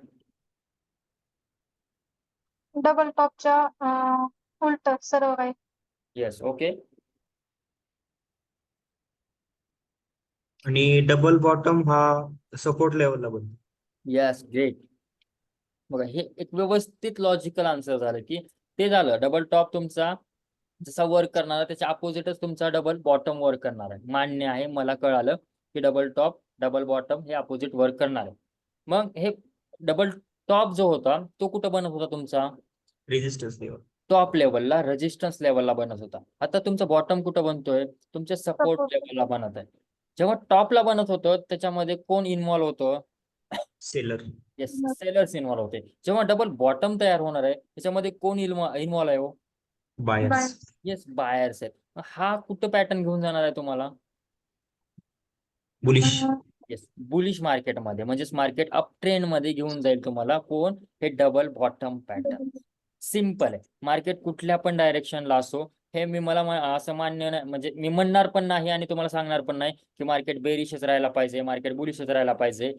डबल टॉपच्या उलट सर्व काही. Yes, okay. आणि डबल बॉटम हा सपोर्ट लेवलला बनतो. Yes, great. बघा, हे एक व्यवस्थित लॉजिकल आन्सर झालं की ते झालं डबल टॉप तुमचा जसा वर्क करणार आहे त्याच्या अपोजिटच तुमचा डबल बॉटम वर्क करणार आहे. मान्य आहे, मला कळालं की डबल टॉप डबल बॉटम हे अपोजिट वर्क करणार आहे. मग हे डबल टॉप जो होता तो कुठं बनत होता तुमचा? Resistance level. टॉप लेवलला, रेजिस्टन्स लेवलला बनत होता. आता तुमचा बॉटम कुठं बनतोय? तुमच्या सपोर्ट Support. लेवलला बनत आहे. जेव्हा टॉपला बनत होतं त्याच्यामध्ये कोण इन्व्हॉल्व होतं? सेलर. येस, सेलर्स इन्व्हॉल्व होते. जेव्हा डबल बॉटम तयार होणार आहे त्याच्यामध्ये कोण इन्व्हॉल्व आहे? बायर्स. येस, बायर्स आहेत. हा कुठं पॅटर्न घेऊन जाणार आहे तुम्हाला? बुलिश. येस, बुलिश मार्केटमध्ये, म्हणजेच मार्केट अप ट्रेंड मध्ये घेऊन जाईल तुम्हाला. कोण? हे डबल बॉटम पॅटर्न. सिम्पल आहे. मार्केट कुठल्या पण डायरेक्शनला असो, हे मला असं मान्य नाही, म्हणजे मी म्हणणार पण नाही आणि तुम्हाला सांगणार पण नाही की मार्केट बेरिशच राहायला पाहिजे, मार्केट बुलिशच राहायला पाहिजे.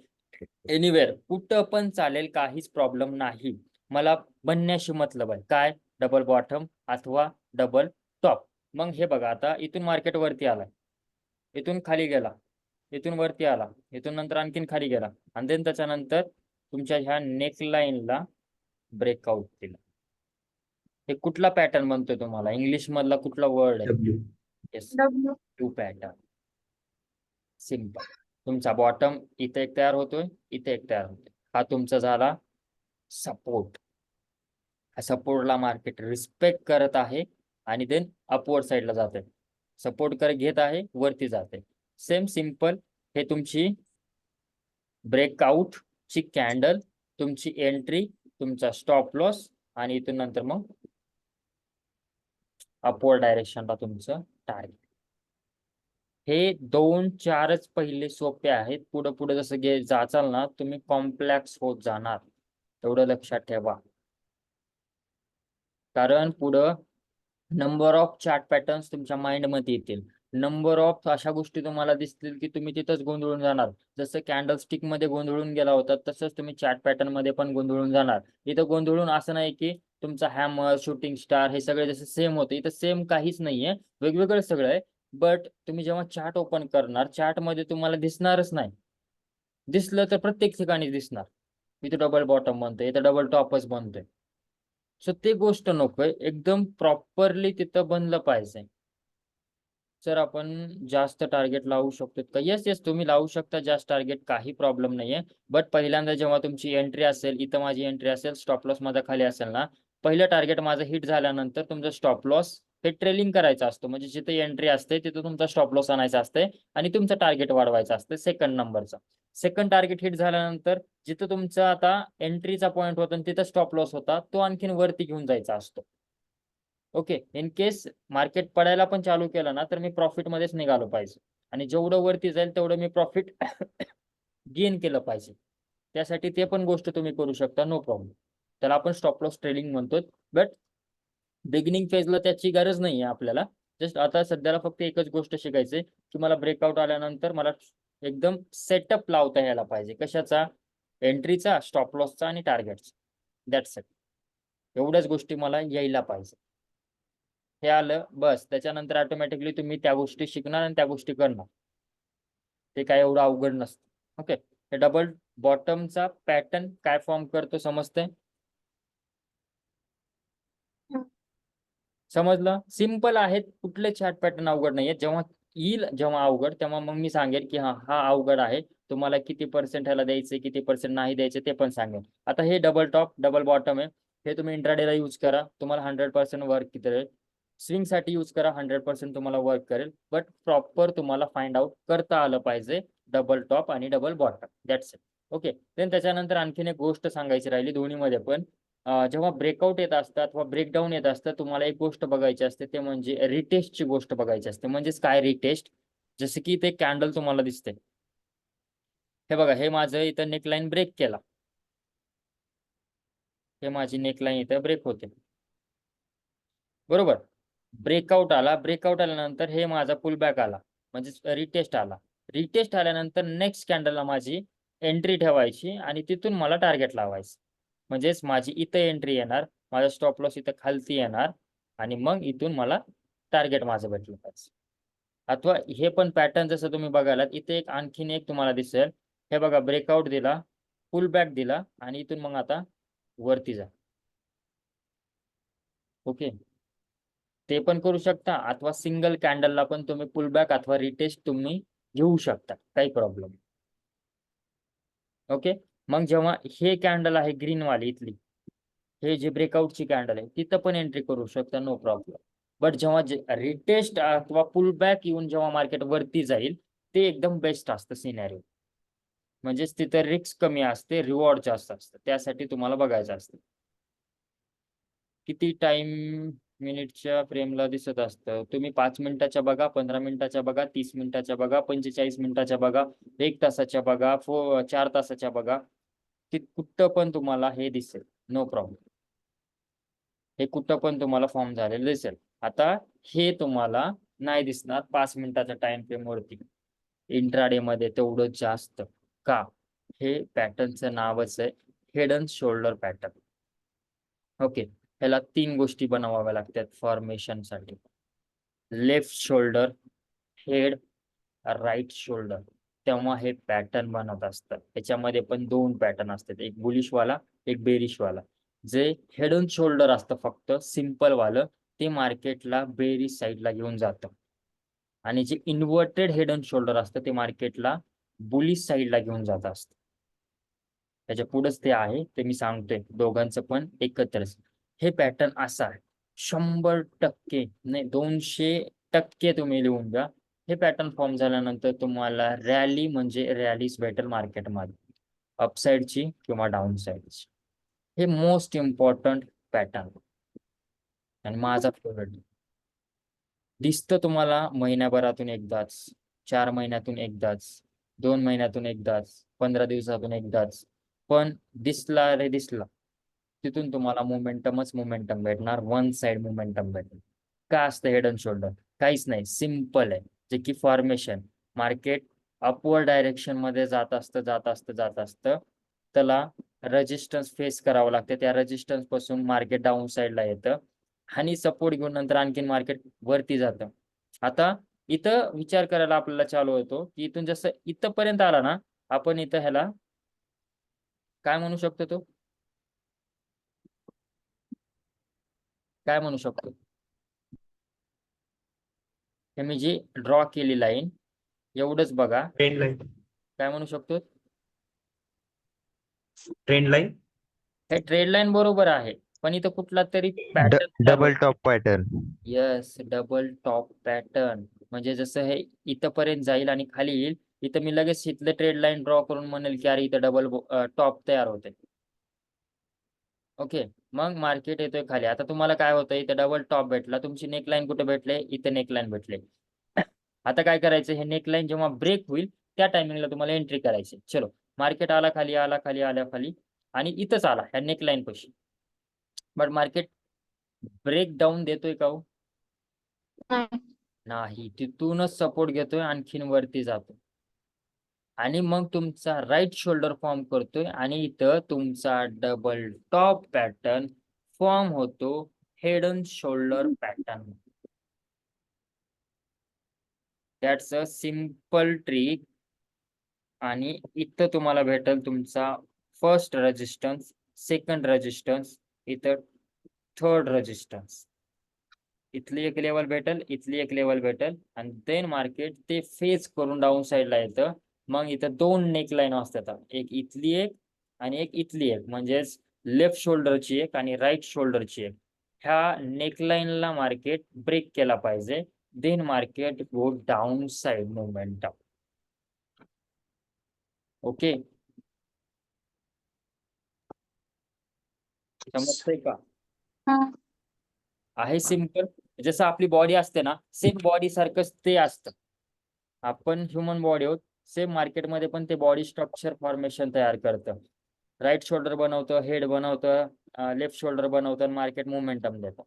एनिवेअर कुठं पण चालेल, काहीच प्रॉब्लेम नाही. मला बनण्याशी मतलब आहे. काय? डबल बॉटम अथवा डबल टॉप. मग हे बघा, आता इथून मार्केट वरती आलाय, इथून खाली गेला, इथून वरती आला, इथून नंतर आणखीन खाली गेला, आणि देन त्याच्यानंतर तुमच्या ह्या नेकलाईनला ब्रेकआउट दिला. हे कुठला पॅटर्न बनतोय तुम्हाला? इंग्लिश मधला कुठला वर्ड आहे? W. Yes, W. Two pattern. Simple. तुमचा बॉटम इथे एक तयार होतोय, इथे एक तयार होतोय. हा तुमचा झाला सपोर्ट. सपोर्टला मार्केट रिस्पेक्ट करत आहे आणि देन अपवर्ड साईडला जात आहे. सपोर्ट घेत आहे, वरती जाते. Same simple. हे तुमची ब्रेकआउट ची कॅन्डल, तुमची एंट्री, तुमचा स्टॉप लॉस, आणि इथून नंतर मग अपवर्ड डायरेक्शनला तुमचं टार्गेट. हे 2-4च पहिले सोपे आहेत. पुढे पुढे जसं जाचाल ना तुम्ही कॉम्प्लेक्स होत जाणार, एवढं लक्षात ठेवा. कारण पुढं नंबर ऑफ चार्ट पॅटर्न्स तुमच्या माइंड मध्ये येतील, नंबर ऑफ अशा गोष्टी तुम्हाला दिसतील की तुम्ही तिथंच गोंधळून जाणार. जसं कॅन्डलस्टिक मध्ये गोंधळून गेला होता तसंच तुम्ही चार्ट पॅटर्न मध्ये पण गोंधळून जाणार. इथं गोंधळून असं नाही की तुमचा हॅमर, शूटिंग स्टार हे सगळे जसं सेम होते, इथं सेम काहीच नाहीये, वेगवेगळं सगळं आहे. बट तुम्ही जेव्हा चार्ट ओपन करणार, चार्ट मध्ये तुम्हाला दिसणारच नाही. दिसलं तर प्रत्येक ठिकाणी दिसणार, इथं डबल बॉटम बनतोय, इथं डबल टॉपच बनतोय. सो ते गोष्ट नकोय, एकदम प्रॉपरली तिथं बनलं पाहिजे. सर आपण जास्त टार्गेट लावू शकतो का? येस येस, तुम्ही लावू शकता जास्त टार्गेट, काही प्रॉब्लेम नाहीये. बट पहिल्यांदा जेव्हा तुमची एंट्री असेल, इथं माझी एंट्री असेल, स्टॉप लॉस माझा खाली असेल ना, पहिलं टार्गेट माझं हिट झाल्यानंतर तुमचा स्टॉप लॉस हे ट्रेलिंग करायचा असतो. म्हणजे जिथे एंट्री असते तिथे तुमचा स्टॉप लॉस आणायचा असते आणि तुमचं टार्गेट वाढवायचं असतं सेकंड नंबरचा. सेकंड टार्गेट हिट झाल्यानंतर जिथं तुमचा आता एंट्रीचा पॉईंट होता तिथं स्टॉप लॉस होता, तो आणखीन वरती घेऊन जायचा असतो. ओके, इन केस मार्केट पडायला पण चालू केलं ना तर मी प्रॉफिट मध्येच निघालो पाहिजे, आणि जेवढं वरती जाईल तेवढं मी प्रॉफिट गेन केलं पाहिजे. त्यासाठी ते पण गोष्ट तुम्ही करू शकता, नो प्रॉब्लेम. त्याला आपण स्टॉप लॉस ट्रेडिंग म्हणतो. बट बिगिनिंग फेजला त्याची गरज नाही आहे आपल्याला. जस्ट आता सध्याला फक्त एकच गोष्ट शिकायची की मला ब्रेकआउट आल्यानंतर मला एकदम सेटअप लावता यायला पाहिजे. कशाचा? एंट्रीचा, स्टॉप लॉसचा आणि टार्गेटचा. That's it. एवढ्याच गोष्टी मला यायला पाहिजे. हे आलं बस, त्याच्यानंतर ऑटोमॅटिकली तुम्ही त्या गोष्टी शिकणार आणि त्या गोष्टी करणार. ते काय एवढं अवघड नसतं. ओके, हे डबल बॉटमचा पॅटर्न काय फॉर्म करतो समजतंय? समजलं? सिम्पल आहेत, कुठले चार्ट पॅटर्न अवघड नाहीये. जेव्हा येईल जेव्हा अवघड, तेव्हा मग मी सांगेल की हा अवघड आहे. तुम्हाला किती पर्सेंट ह्याला द्यायचं, किती पर्सेंट नाही द्यायचं ते पण सांगेन. आता हे डबल टॉप डबल बॉटम आहे, हे तुम्ही इंट्राडेला यूज करा, तुम्हाला 100% वर्क करेल. स्विंगसाठी यूज करा, 100% तुम्हाला वर्क करेल. बट प्रॉपर तुम्हाला फाइंड आउट करता आलं पाहिजे डबल टॉप आणि double bottom. That's it. Okay. Then त्याच्यानंतर आणखीन एक गोष्ट सांगायची राहिली दोन्हीमध्ये पण. जेव्हा ब्रेकआउट येत असतात व ब्रेकडाऊन येत असतात, तुम्हाला एक गोष्ट बघायची असते, ते म्हणजे रिटेस्टची गोष्ट बघायची असते. म्हणजेच काय रिटेस्ट, जसे की ते कॅन्डल तुम्हाला दिसते. हे बघा, हे माझं इथं नेकलाईन ब्रेक केला, हे माझी नेकलाईन इथं ब्रेक होते, बरोबर. ब्रेकआउट आला, ब्रेकआउट आल्यानंतर हे माझा पुलबॅक आला, म्हणजे रिटेस्ट आला. रिटेस्ट आल्यानंतर नेक्स्ट कॅन्डलला माझी एंट्री ठेवायची आणि तिथून मला टार्गेट लावायचं. म्हणजेच माझी इथं एंट्री येणार, माझा स्टॉप लॉस इथं खालती येणार आणि मग इथून मला टार्गेट माझं भेटलं पाहिजे. अथवा हे पण पॅटर्न जसं तुम्ही बघायला इथे एक आणखीन एक तुम्हाला दिसेल. हे बघा, ब्रेकआउट दिला, पुल बॅक दिला आणि इथून मग आता वरती जा. ओके, ते पण करू शकता. अथवा सिंगल कॅन्डलला पण तुम्ही पुल बॅक अथवा रिटेस्ट तुम्ही घेऊ शकता, काही प्रॉब्लेम. ओके. मग जेव्हा हे कॅन्डल आहे ग्रीन वाली इथली, हे जे ब्रेकआउटची कॅन्डल आहे तिथं पण एंट्री करू शकता, नो प्रॉब्लेम. बट जेव्हा रिटेस्ट अथवा पुल बॅक येऊन जेव्हा मार्केट वरती जाईल, ते एकदम बेस्ट असतं सिनॅरिओ. म्हणजेच तिथं रिस्क कमी असते, रिवॉर्ड जास्त असतं. त्यासाठी तुम्हाला बघायचं असतं. किती टाइम मिनिटच्या फ्रेमला दिसत असतं, तुम्ही 5 मिनिटाच्या बघा, 15 मिनिटाच्या बघा, 30 मिनिटाच्या बघा, 45 मिनिटाच्या बघा, 1 तासाच्या बघा, 4 तासाच्या बघा, कुठं पण तुम्हाला हे दिसेल, नो प्रॉब्लेम. हे कुठं पण तुम्हाला फॉर्म झालेलं दिसेल. आता हे तुम्हाला नाही दिसणार 5 मिनिटाच्या टाइम फ्रेम वरती, इंट्राडे मध्ये तेवढं जास्त का? हे पॅटर्नचं नावच आहे head and shoulder pattern. Okay. ह्याला 3 गोष्टी बनवाव्या लागतात फॉर्मेशनसाठी. Left shoulder, head, right shoulder, तेव्हा हे पॅटर्न बनत असतात. त्याच्यामध्ये पण 2 पॅटर्न असतात, एक बुलिश वाला, एक बेरिश वाला. जे हेड अँड शोल्डर असतं फक्त सिंपल वालं, ते मार्केटला बेरिश साईडला घेऊन जातं. आणि जे इन्व्हर्टेड हेड अँड शोल्डर असतं ते मार्केटला बुलिश साईडला घेऊन जात असतं. त्याच्या पुढेच ते आहे, ते मी सांगतोय, दोघांचं पण एकत्रच. हे पॅटर्न असं आहे, 100% नाही 200% तुम्ही लिहून घ्या. हे पॅटर्न फॉर्म झाल्यानंतर तुम्हाला रॅली म्हणजे रॅलीज भेटेल मार्केटमध्ये, अपसाईडची किंवा डाऊन साईडची. हे मोस्ट इम्पॉर्टंट पॅटर्न आणि माझा फेवरेट. दिसतं तुम्हाला महिन्याभरातून एकदाच, 4 महिन्यातून एकदाच, 2 महिन्यातून एकदाच, 15 दिवसातून एकदाच, पण दिसला रे दिसला, तिथून तुम्हाला मोमेंटम भेटणार, वन साइड मोमेंटम भेटणार. का असतं हेड अँड शोल्डर? काहीच नाही, सिम्पल आहे. जे की फॉर्मेशन, मार्केट अपवर्ड डायरेक्शन मध्ये जात असतं, त्याला रेजिस्टन्स फेस करावं लागतं. त्या रेजिस्टन्स पासून मार्केट डाऊन साईडला येतं आणि सपोर्ट घेऊन नंतर आणखीन मार्केट वरती जातं. आता इथं विचार करायला आपल्याला चालू होतो की इथून जसं इथपर्यंत आला ना, आपण इथं ह्याला काय म्हणू शकतो, तो काय म्हणू शकतो? हे मी जी ड्रॉ केली लाईन, एवढंच बघा, ट्रेंड लाईन. काय म्हणू शकतो? Trend line. हे ट्रेड लाईन बरोबर आहे, पण इथं कुठला तरी pattern double top pattern. Yes, double top pattern. म्हणजे जसं हे इथपर्यंत जाईल आणि खाली येईल, इथं मी लगेच इथलं ट्रेड लाईन ड्रॉ करून म्हणेल की अरे इथं डबल टॉप तयार होते. ओके. मग मार्केट येतोय खाली. आता तुम्हाला काय होतं, इथं डबल टॉप भेटला, तुमची नेकलाईन कुठे भेटले? इथं नेकलाईन भेटले. आता काय करायचं, हे नेकलाईन जेव्हा ब्रेक होईल त्या टायमिंगला तुम्हाला एंट्री करायची. चलो, मार्केट आला खाली, आला खाली, आल्या खाली आणि इथंच आला ह्या नेकलाईन पाशी. बट मार्केट ब्रेक डाऊन देतोय का हो? नाही. नाही, तिथूनच सपोर्ट घेतोय, आणखीन वरती जातो आणि मग तुमचा राईट शोल्डर फॉर्म करतोय आणि इथं तुमचा डबल टॉप पॅटर्न फॉर्म होतो, head and shoulder pattern. That's a simple trick. आणि इथं तुम्हाला भेटेल तुमचा फर्स्ट रेजिस्टन्स, सेकंड रेजिस्टन्स, इथं थर्ड रेजिस्टन्स. इथली एक लेवल भेटेल, इथली एक लेवल भेटेल आणि देन मार्केट ते फेज करून डाऊन साईडला येतं मग इथं दोन नेकलाईन असतात, एक इथली एक आणि एक इथली एक, म्हणजेच लेफ्ट शोल्डरची एक आणि राईट शोल्डरची एक. ह्या नेकलाईनला मार्केट ब्रेक केला पाहिजे, then market go down side momentum. Okay, समजतंय का? हा. आहे सिंपल. जसं आपली बॉडी असते ना, सेम बॉडी सारखंच ते असतं. आपण ह्युमन बॉडी आहोत, सेम मार्केटमध्ये पण ते बॉडी स्ट्रक्चर फॉर्मेशन तयार करतं. राईट शोल्डर बनवतं, हेड बनवतं, लेफ्ट शोल्डर बनवतं, मार्केट मोमेंटम देतं.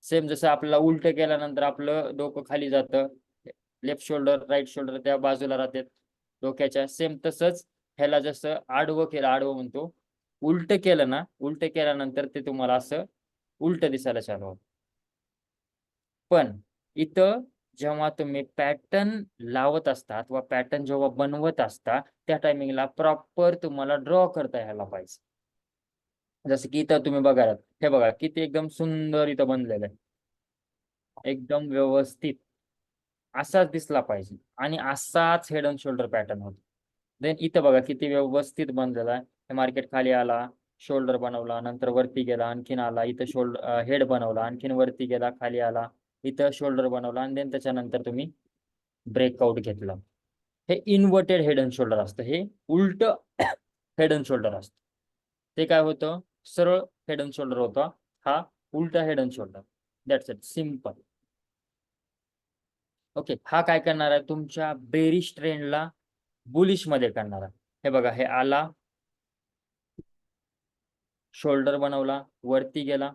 सेम जसं आपल्याला उलट केल्यानंतर आपलं डोकं खाली जातं, लेफ्ट शोल्डर राईट शोल्डर त्या बाजूला राहतात डोक्याच्या, सेम तसंच ह्याला जसं आडवं केलं, आडवं म्हणतो, उलट केलं ना, उलट केल्यानंतर ते तुम्हाला असं उलट दिसायला चालू होतं. पण इथं जेव्हा तुम्ही पॅटर्न लावत असता अथवा पॅटर्न जेव्हा बनवत असता, त्या टायमिंगला प्रॉपर तुम्हाला ड्रॉ करता यायला पाहिजे. जसं की इथं तुम्ही बघा, हे बघा किती एकदम सुंदर इथं बनलेलं आहे, एकदम व्यवस्थित असाच दिसला पाहिजे आणि असाच हेड अँड शोल्डर पॅटर्न होतो. देन इथं बघा किती व्यवस्थित बनलेला आहे. हे मार्केट खाली आला, शोल्डर बनवला, नंतर वरती गेला, आणखीन आला, इथं हेड बनवला, आणखीन वरती गेला, खाली आला, इथं शोल्डर बनवला, आणि देन त्याच्यानंतर तुम्ही ब्रेकआउट घेतला. हे इन्व्हर्टेड हेड अँड शोल्डर असतं, हे उलट हेड अँड शोल्डर असतं. ते काय होतं, सरळ हेड अँड शोल्डर होता, हा उलटा head and shoulder. That's it, simple. Okay, हा काय करणार आहे, तुमच्या बेरिश ट्रेंडला बुलिश मध्ये करणार आहे. हे बघा, हे आला, शोल्डर बनवला, वरती गेला,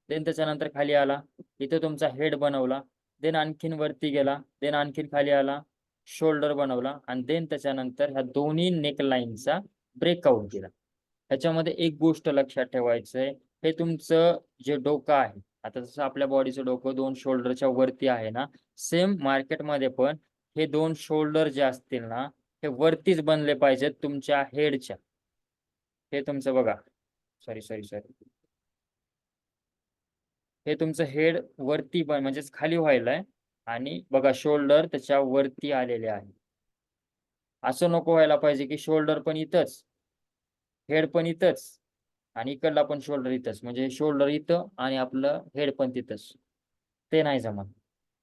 देन त्याच्यानंतर खाली आला, इथे तुमचा हेड बनवला, देन आणखीन वरती गेला, देन आणखीन खाली आला, शोल्डर बनवला, आणि देन त्याच्यानंतर ह्या दोन्ही नेकलाईनचा ब्रेकआउट दिला. ह्याच्यामध्ये एक गोष्ट लक्षात ठेवायचं आहे, हे तुमचं जे डोकं आहे, आता जसं आपल्या बॉडीचं डोकं दोन शोल्डरच्या वरती आहे ना, सेम मार्केटमध्ये पण हे दोन शोल्डर जे असतील ना, हे वरतीच बनले पाहिजेत तुमच्या हेडच्या. हे तुमचं बघा, सॉरी सॉरी सॉरी, हे तुमचं हेड वरती पण म्हणजेच खाली व्हायलाय, आणि बघा शोल्डर त्याच्या वरती आलेले आहे. असं नको व्हायला पाहिजे की शोल्डर पण इथंच, हेड पण इथंच, आणि इकडला पण शोल्डर इथंच, म्हणजे शोल्डर इथं आणि आपलं हेड पण तिथंच. ते नाही जमत,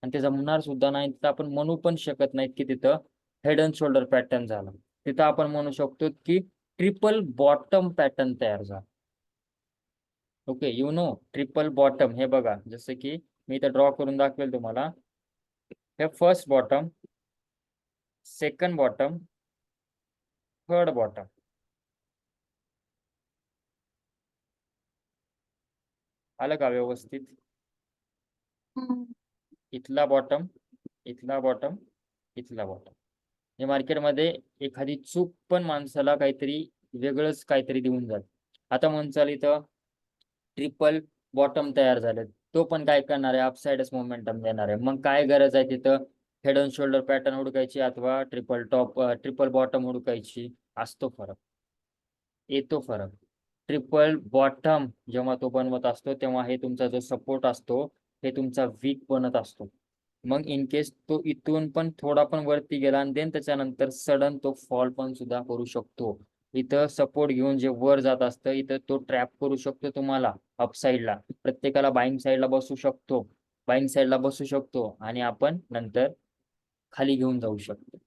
आणि ते जमणार सुद्धा नाही. तिथं आपण म्हणू पण शकत नाहीत की तिथं हेड अँड शोल्डर पॅटर्न झाला. तिथं आपण म्हणू शकतो की ट्रिपल बॉटम पॅटर्न तयार झाला. Okay, you know triple bottom. हे बघा, जसं की मी इथं ड्रॉ करून दाखवेल तुम्हाला. हे first bottom, second bottom, third bottom. आलं का व्यवस्थित? हम्म. इथला बॉटम, इथला बॉटम, इथला बॉटम. हे मार्केटमध्ये एखादी चूक पण माणसाला काहीतरी वेगळंच काहीतरी देऊन जात. आता म्हणचाल इथं ट्रिपल बॉटम तयार झाले, तो पण काय करणार आहे, अपसाइडच मोमेंटम देणार आहे. मग काय गरज आहे तिथं हेड अँड शोल्डर पॅटर्न हुडकायची अथवा ट्रिपल बॉटम हुडकायची? असतो फरक, येतो फरक. ट्रिपल बॉटम जेव्हा तो बनवत असतो तेव्हा हे तुमचा जो सपोर्ट असतो हे तुमचा वीक बनत असतो. मग इन केस तो इथून पण थोडा पण वरती गेला आणि देन त्याच्यानंतर सडन तो फॉल पण सुद्धा करू शकतो. इथं सपोर्ट घेऊन जे वर जात असतं इथं तो ट्रॅप करू शकतो तुम्हाला अपसाईडला. प्रत्येकाला बाईंग साईडला बसू शकतो, बाईंग साईडला बसू शकतो, आणि आपण नंतर खाली घेऊन जाऊ शकतो.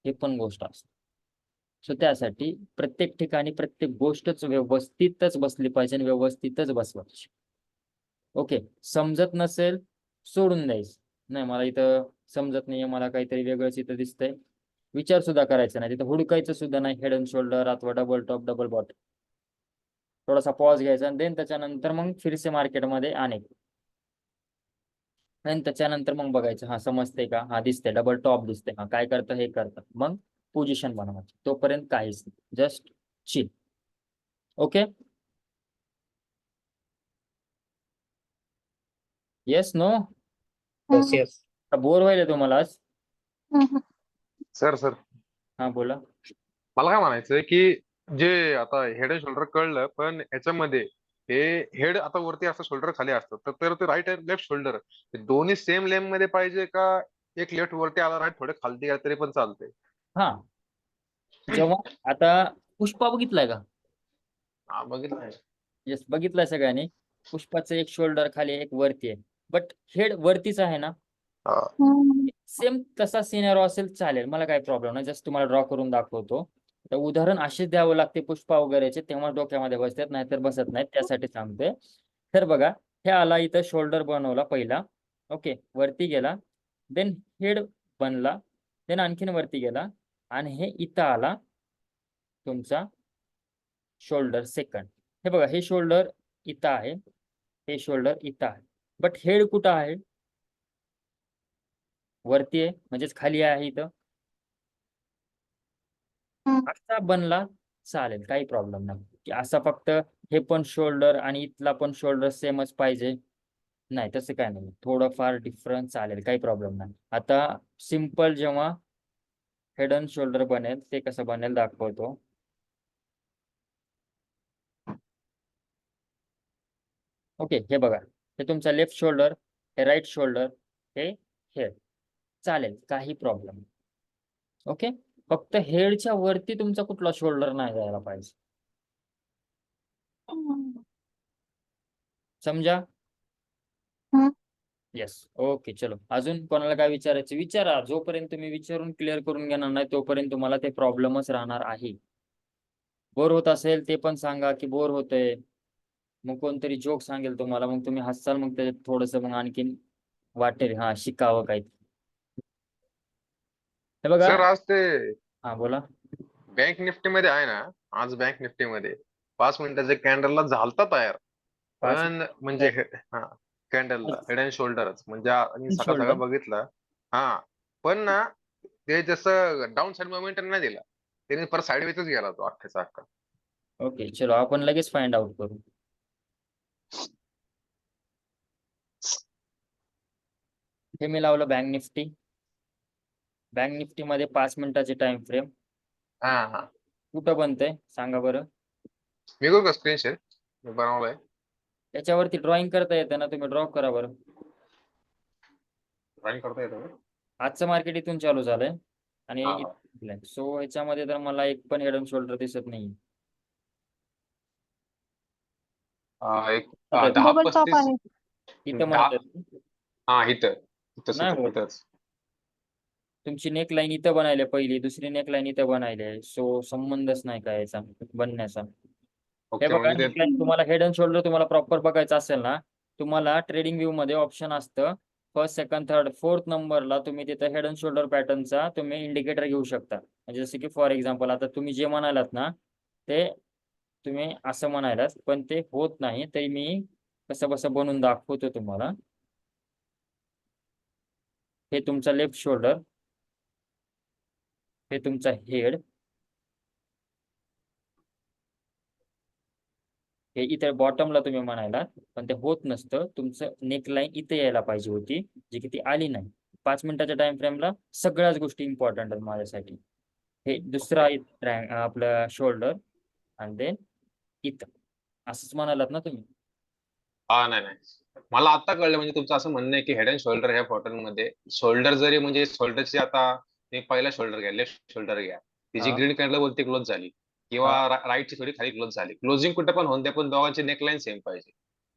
हे पण गोष्ट असते. सो त्यासाठी प्रत्येक ठिकाणी प्रत्येक गोष्टच व्यवस्थितच बसली पाहिजे आणि व्यवस्थितच बसवायची. ओके, समजत नसेल सोडून द्यायचं. नाही मला इथं समजत नाहीये, मला काहीतरी वेगळंच इथं दिसतंय, विचार सुद्धा करायचा नाही, तिथं हुडकायचं सुद्धा नाही हेड अँड शोल्डर अथवा डबल टॉप डबल बॉटम. थोडासा पॉज घ्यायचा आणि देन त्याच्यानंतर मग फिरसे मार्केटमध्ये आणि त्याच्यानंतर मग बघायचं, हा समजते का, हा दिसते डबल टॉप दिसते, हा काय करतं हे करतं, मग पोझिशन बनवायची. तोपर्यंत काहीच नाही, just chill. Okay, yes no? Yes, yes. Bore व्हायला तुम्हाला आज? हम्म. सर हा बोला. मला काय म्हणायचंय की जे आता हेड अँड शोल्डर कळलं, पण याच्यामध्ये हे हेड आता वरती असतं, शोल्डर खाली असतं, तर ते राईट आणि लेफ्ट शोल्डर दोन्ही सेम लेंथ मध्ये पाहिजे का? एक लेफ्ट वरती आला, राईट थोडे खालती गेला तरी पण चालतंय? हा, जेव्हा आता पुष्पा बघितलाय का? हा बघितलं येस, बघितलंय सगळ्यांनी. पुष्पाचं एक शोल्डर खाली एक वरती आहे, बट हेड वरतीच आहे ना. हम्म. सेम तसा सिनेरो असेल चालेल, मला काही प्रॉब्लेम नाही. जस्ट तुम्हाला ड्रॉ करून दाखवतो. तर उदाहरण असेच द्यावं लागते पुष्पा वगैरेचे, तेव्हा डोक्यामध्ये बसतात, नाहीतर बसत नाहीत. त्यासाठी सांगतोय. तर बघा, हे आला इथं शोल्डर बनवला पहिला. ओके, वरती गेला, देन हेड बनला, देन आणखीन वरती गेला, आणि हे इथं आला तुमचा शोल्डर सेकंड. हे बघा, हे शोल्डर इथं आहे, हे शोल्डर इथं आहे, बट हेड कुठं आहे? वरती आहे, म्हणजेच खाली आहे इथं. हम्म. असा बनला चालेल, काही प्रॉब्लेम नाही. की असा फक्त हे पण शोल्डर आणि इथला पण शोल्डर सेमच पाहिजे, नाही तसं काय नाही. थोडंफार डिफरन्स चालेल, काही प्रॉब्लेम नाही. आता सिम्पल जेव्हा हेड अँड शोल्डर बनेल, ते कसं बनेल दाखवतो. ओके, हे बघा, हे तुमचा लेफ्ट शोल्डर, हे राईट शोल्डर, हे हेड. चालेल, काही प्रॉब्लेम. ओके, फक्त हेडच्या वरती तुमचा कुठला शोल्डर नाही जायला पाहिजे. हम्म. समजा? हम्म. येस. ओके, चलो. अजून कोणाला काय विचारायचं विचारा. जोपर्यंत तुम्ही विचारून क्लिअर करून घेणार नाही, तोपर्यंत तुम्हाला ते प्रॉब्लेमच राहणार आहे. बोर होत असेल ते पण सांगा की बोर होतंय. मग कोणतरी जोक सांगेल तुम्हाला, मग तुम्ही हसाल, मग त्याच्यात थोडस मग आणखीन वाटेल हा शिकावं काही. हे बघा. सर आज ते हा, बोला. बँक निफ्टी मध्ये आहे ना, आज बँक निफ्टी मध्ये 5 मिनिटाच्या कॅन्डलला झालता तयार, पाच पण म्हणजे हा कॅन्डलला हेड अँड शोल्डरच म्हणजे मी सकाळ सकाळ शोल्डर. बघितलं. हा, पण ना ते जसं डाऊन साइड मोमेंटम नाही दिला, त्याने परत साईडवेजच गेला तो अख्ख्याचा अख्खा. ओके, चलो, आपण लगेच फाइंड आउट करू. हे मी लावलं बँक निफ्टी. बँक निफ्टी मध्ये 5 मिनिटाचे टाइम फ्रेम. हा हा, कुठं बनतंय सांगा बरं. मी करू का स्क्रीन शेअर? मी बनवलंय. त्याच्यावरती ड्रॉइंग करता येतं ना, तुम्ही ड्रॉ करा बरं. ड्रॉइंग करता येतं का? आजचं मार्केट इथून चालू झालंय आणि हा, सो ह्याच्यामध्ये तर मला एक पण हेड अँड शोल्डर दिसत नाही. एक 10 डबल टॉप 35 आहे. इथं 10. म्हणतात हा, इथं इथंच नाही इथं होत. इथंच. तुमची नेक लाईन इथं बनायला पहिली, दुसरी नेक लाईन इथं बनायले, सो संबंधच नाही काय याचा बनण्याचा. हे ओके, बघा, म्हणजे ते नेकलाईन तुम्हाला हेड अँड शोल्डर तुम्हाला प्रॉपर बघायचं असेल ना, तुम्हाला ट्रेडिंग व्ह्यू मध्ये ऑप्शन असतं. फर्स्ट, सेकंड, थर्ड, फोर्थ नंबरला तुम्ही तिथं हेड अँड शोल्डर पॅटर्नचा तुम्ही इंडिकेटर घेऊ शकता. म्हणजे जसं की फॉर एक्झाम्पल आता तुम्ही जे म्हणालात ना, ते तुम्ही असं म्हणालात, पण ते होत नाही. तरी मी कसं कसं बनवून दाखवतो तुम्हाला. हे तुमचा लेफ्ट शोल्डर, हे तुमचा हेड, हे इथे बॉटमला तुम्ही म्हणायला, पण ते होत नसतं. तुमचं नेक लाईन इथे यायला पाहिजे होती, जी की ती आली नाही. 5 मिनिटाच्या टाइम फ्रेमला सगळ्याच गोष्टी इम्पॉर्टंट आहेत माझ्यासाठी. हे दुसरा आपलं शोल्डर, आणि देन इथं असंच म्हणालात ना तुम्ही. हा, नाही नाही, मला आता कळलं. म्हणजे तुमचं असं म्हणणं आहे की हेड अँड शोल्डर ह्या पॅटर्न मध्ये शोल्डर जरी म्हणजे शोल्डरची आता तुम्ही पहिला शोल्डर घ्या, लेफ्ट शोल्डर घ्या, ती जी हा, ग्रीन कलर वरती क्लोज झाली हा. किंवा राईटची थोडी खाली क्लोज झाली, क्लोजिंग कुठे पण होऊन द्या, पण दोघांची नेकलाईन सेम पाहिजे.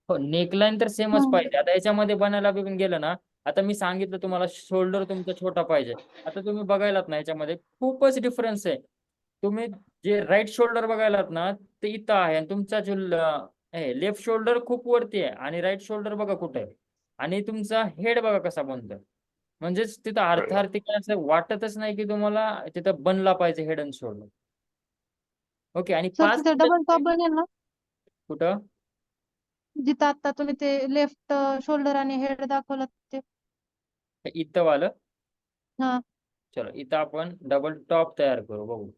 हो, नेकलाईन तर सेमच हम्म. पाहिजे. आता याच्यामध्ये बनायला पण गेलं ना, आता मी सांगितलं तुम्हाला शोल्डर तुमचा छोटा पाहिजे. आता तुम्ही बघायलात ना, याच्यामध्ये खूपच डिफरन्स आहे. तुम्ही जे राईट शोल्डर बघायलात ना, ते इथं आहे, आणि तुमचा जो लेफ्ट शोल्डर खूप वरती आहे, आणि राईट शोल्डर बघा कुठे आहे, आणि तुमचा हेड बघा कसा बनतोय. म्हणजेच तिथं कळलं. अर्थार्थी काय असं वाटतच नाही की तुम्हाला तिथं बनला पाहिजे हेड अँड शोल्डर. ओके, आणि सर 5 तिथे डबल टॉप बनेल ना, कुठं? जिथं आता तुम्ही ते लेफ्ट शोल्डर आणि हेड दाखवलं ते. इथं वालं. हा. चलो, इथं आपण डबल टॉप तयार करू, बघू.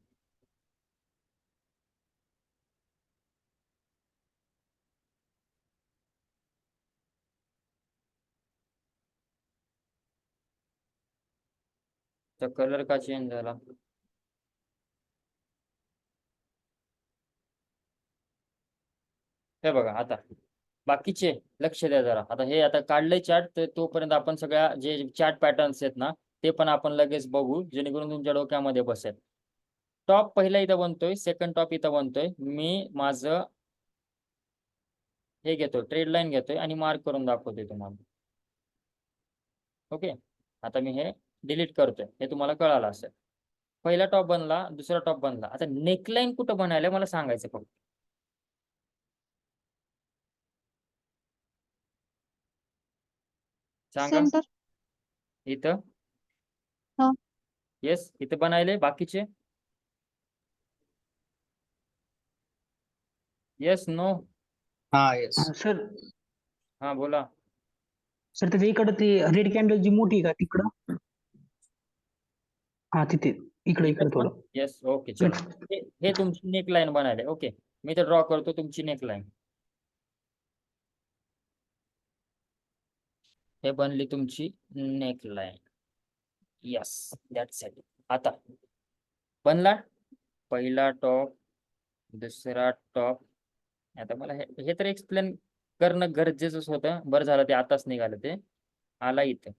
तर कलर का चेंज झाला? हे बघा, आता बाकीचे लक्ष द्या जरा. आता हे आता काढलंय चार्ट, तर तोपर्यंत आपण सगळ्या जे चार्ट पॅटर्न्स आहेत ना, ते पण आपण लगेच बघू, जेणेकरून तुमच्या डोक्यामध्ये बसेल. टॉप पहिला इथं बनतोय, सेकंड टॉप इथं बनतोय. मी माझं हे घेतो, ट्रेड लाईन घेतोय आणि मार्क करून दाखवतोय तुम्हाला. ओके, आता मी हे डिलीट करतोय, हे तुम्हाला कळालं असेल. पहिला टॉप बनला, दुसरा टॉप बनला. आता नेकलाईन कुठं बनायला मला सांगायचं फक्त. सांगा. सेंटर. इथं हा. येस, इथं बनायले. बाकीचे येस नो. हा येस. सर हा बोला. सर त्याच्या इकडं ती रेड कॅन्डल जी मोठी आहे का तिकडं? हा तिथे इकडे थोडं. येस, ओके चलो. हे तुमची नेक लाईन बनायले. ओके, मी तर ड्रॉ करतो तुमची नेक लाईन. हे बनली तुमची neck line. Yes, that's it. आता बनला पहिला टॉप, दुसरा टॉप. आता मला हे तर एक्सप्लेन करणं गरजेचंच होतं. बरं झालं ते आताच निघालं. ते आला इथं.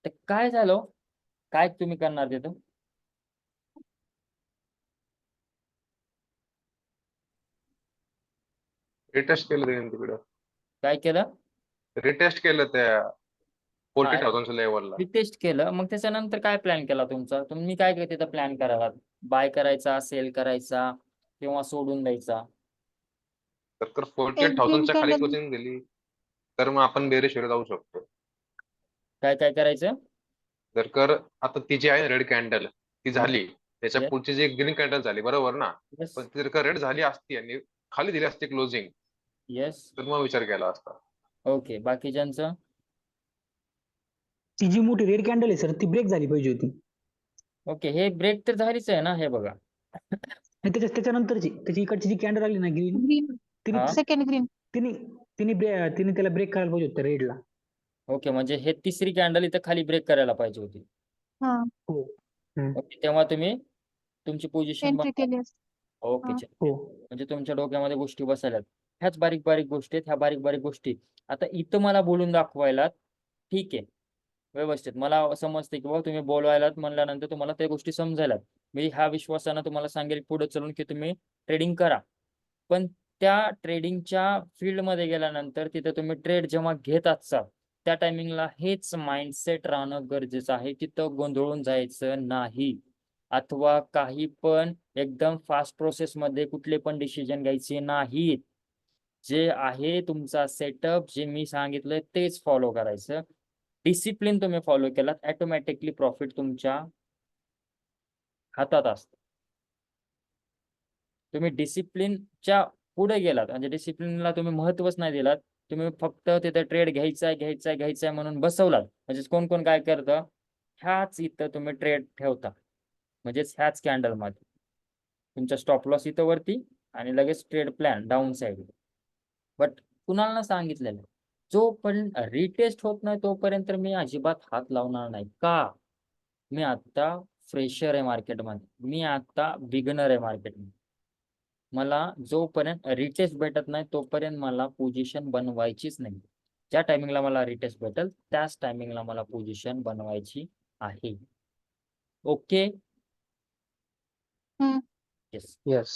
तर काय झालं, काय तुम्ही करणार तिथं? रिटेस्ट केलं त्याने तिकडं. काय केलं? रिटेस्ट केलं त्या 40,000 हा, लेवलला. टेस्ट केलं. मग त्याच्यानंतर काय प्लॅन केला तुमचा? तुम्ही काय तिथं प्लॅन करायला? बाय करायचा, सेल करायचा किंवा सोडून द्यायचा? तर एक 48,000 च्या green खाली candle. क्लोजिंग दिली तर मग आपण बेरिश वर जाऊ शकतो. काय काय करायचं? जर कर आता ती जी आहे रेड कॅन्डल ती झाली, त्याच्या Yes. पुढची जी ग्रीन कॅन्डल झाली बरोबर ना, येस पण ती जर का रेड झाली असती आणि खाली दिली असती क्लोजिंग येस. तर मग विचार केला असता. ओके, बाकीच्यांचं? ती जी मोठी रेड कॅन्डल आहे सर ती ब्रेक झाली पाहिजे होती. ओके, हे ब्रेक तर झालीच आहे ना, हे बघा. आणि त्याच्यानंतरची त्याची इकडची जी कॅन्डल आली ना ग्रीन ग्रीन. तिने हा. Second green. तिने तिने त्याला ब्रेक करायला पाहिजे होतं रेडला. ओके, म्हणजे हे तिसरी कॅन्डल इथं खाली ब्रेक करायला पाहिजे होती. हा. हो. ओके, तेव्हा तुम्ही तुमची पोझिशन एंट्री केली असते. ओके हा. चल. हो. म्हणजे तुमच्या डोक्यामध्ये गोष्टी बसायल्यात. ह्याच बारीक बारीक गोष्टी आहेत, ह्या बारीक बारीक गोष्टी. आता इथं मला बोलून दाखवायला ठीक आहे, व्यवस्थित मला समजते की बाबा तुम्ही बोलवायलात म्हणल्यानंतर तुम्हाला त्या गोष्टी समजायला. मी ह्या विश्वासानं तुम्हाला सांगेल पुढे चलून की तुम्ही ट्रेडिंग करा. पण त्या ट्रेडिंगच्या फील्डमध्ये गेल्यानंतर तिथे तुम्ही ट्रेड जेव्हा घेत असाल त्या टायमिंगला हेच माइंडसेट राहणं गरजेचं आहे. तिथं गोंधळून जायचं नाही, अथवा काही पण एकदम फास्ट प्रोसेसमध्ये कुठले पण डिसिजन घ्यायचे नाहीत. जे आहे तुमचा सेटअप, जे मी सांगितलंय तेच फॉलो करायचं. डिसिप्लिन तुम्ही फॉलो केलात, ऑटोमॅटिकली प्रॉफिट तुमच्या हातात असतं. तुम्ही डिसिप्लिनच्या पुढे गेलात म्हणजे डिसिप्लिनला तुम्ही महत्वच नाही दिलात, तुम्ही फक्त तिथे ट्रेड घ्यायचा म्हणून बसवलात. म्हणजे कोण कोण काय करतं, ह्याच इथं तुम्ही ट्रेड ठेवता, म्हणजेच ह्याच कॅन्डलमध्ये तुमचा स्टॉप लॉस इथं वरती आणि लगेच trade plan down side. But कुणाला सांगितलेलं, जोपर्यंत रिटेस्ट होत नाही तोपर्यंत मी अजिबात हात लावणार नाही. का? मी आता फ्रेशर आहे मार्केटमध्ये, मी आता बिगनर आहे मार्केटमध्ये. मला जोपर्यंत रिटेस्ट भेटत नाही तोपर्यंत मला पोझिशन बनवायचीच नाही. ज्या टायमिंगला मला रिटेस्ट भेटेल त्याच टायमिंगला मला पोझिशन बनवायची आहे. ओके. येस. येस.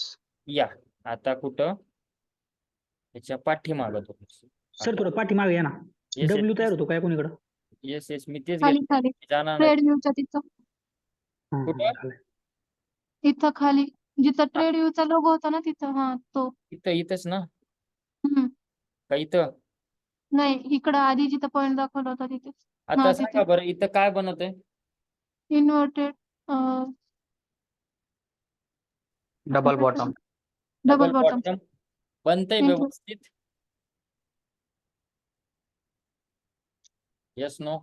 या आता कुठं त्याच्या पाठीमागं तो. सर थोडं पाठीमागे या ना. येस डब्ल्यू तयार होतो काय कोणीकडं? येस येस, मी तेच खाली घेतो. खाली जाणार नाही ट्रेड व्ह्यूच्या तिथं. कुठं? झालंय. इथं खाली जिथं ट्रेड व्ह्यूचा लोगो होता ना तिथं. हा तो. इथंच ना? हम्म. का इथं? नाही, इकडं आधी जिथं पॉईंट दाखवला होता तिथे. आता हा सांगा तिथे बरं, इथं काय बनवतंय? Inverted double bottom. Double bottom. बनतंय Thank you. व्यवस्थित? Yes no?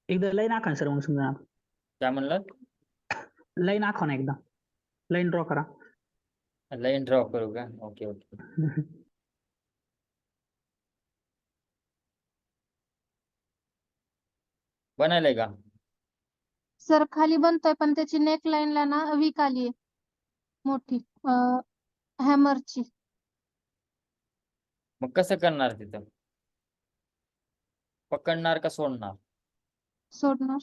एकदा लाईन आखा सर मग समजा. काय म्हणलं? लाईन आखा ना एकदा. लाईन ड्रॉ करा. लाईन ड्रॉ करू का? Okay okay. बनायलंय का? सर खाली बनतोय पण त्याची नेक लाईनला ना वीक आली आहे मोठी हॅमरची. मग कसं करणार तिथं? पकडणार का सोडणार? सोडणार.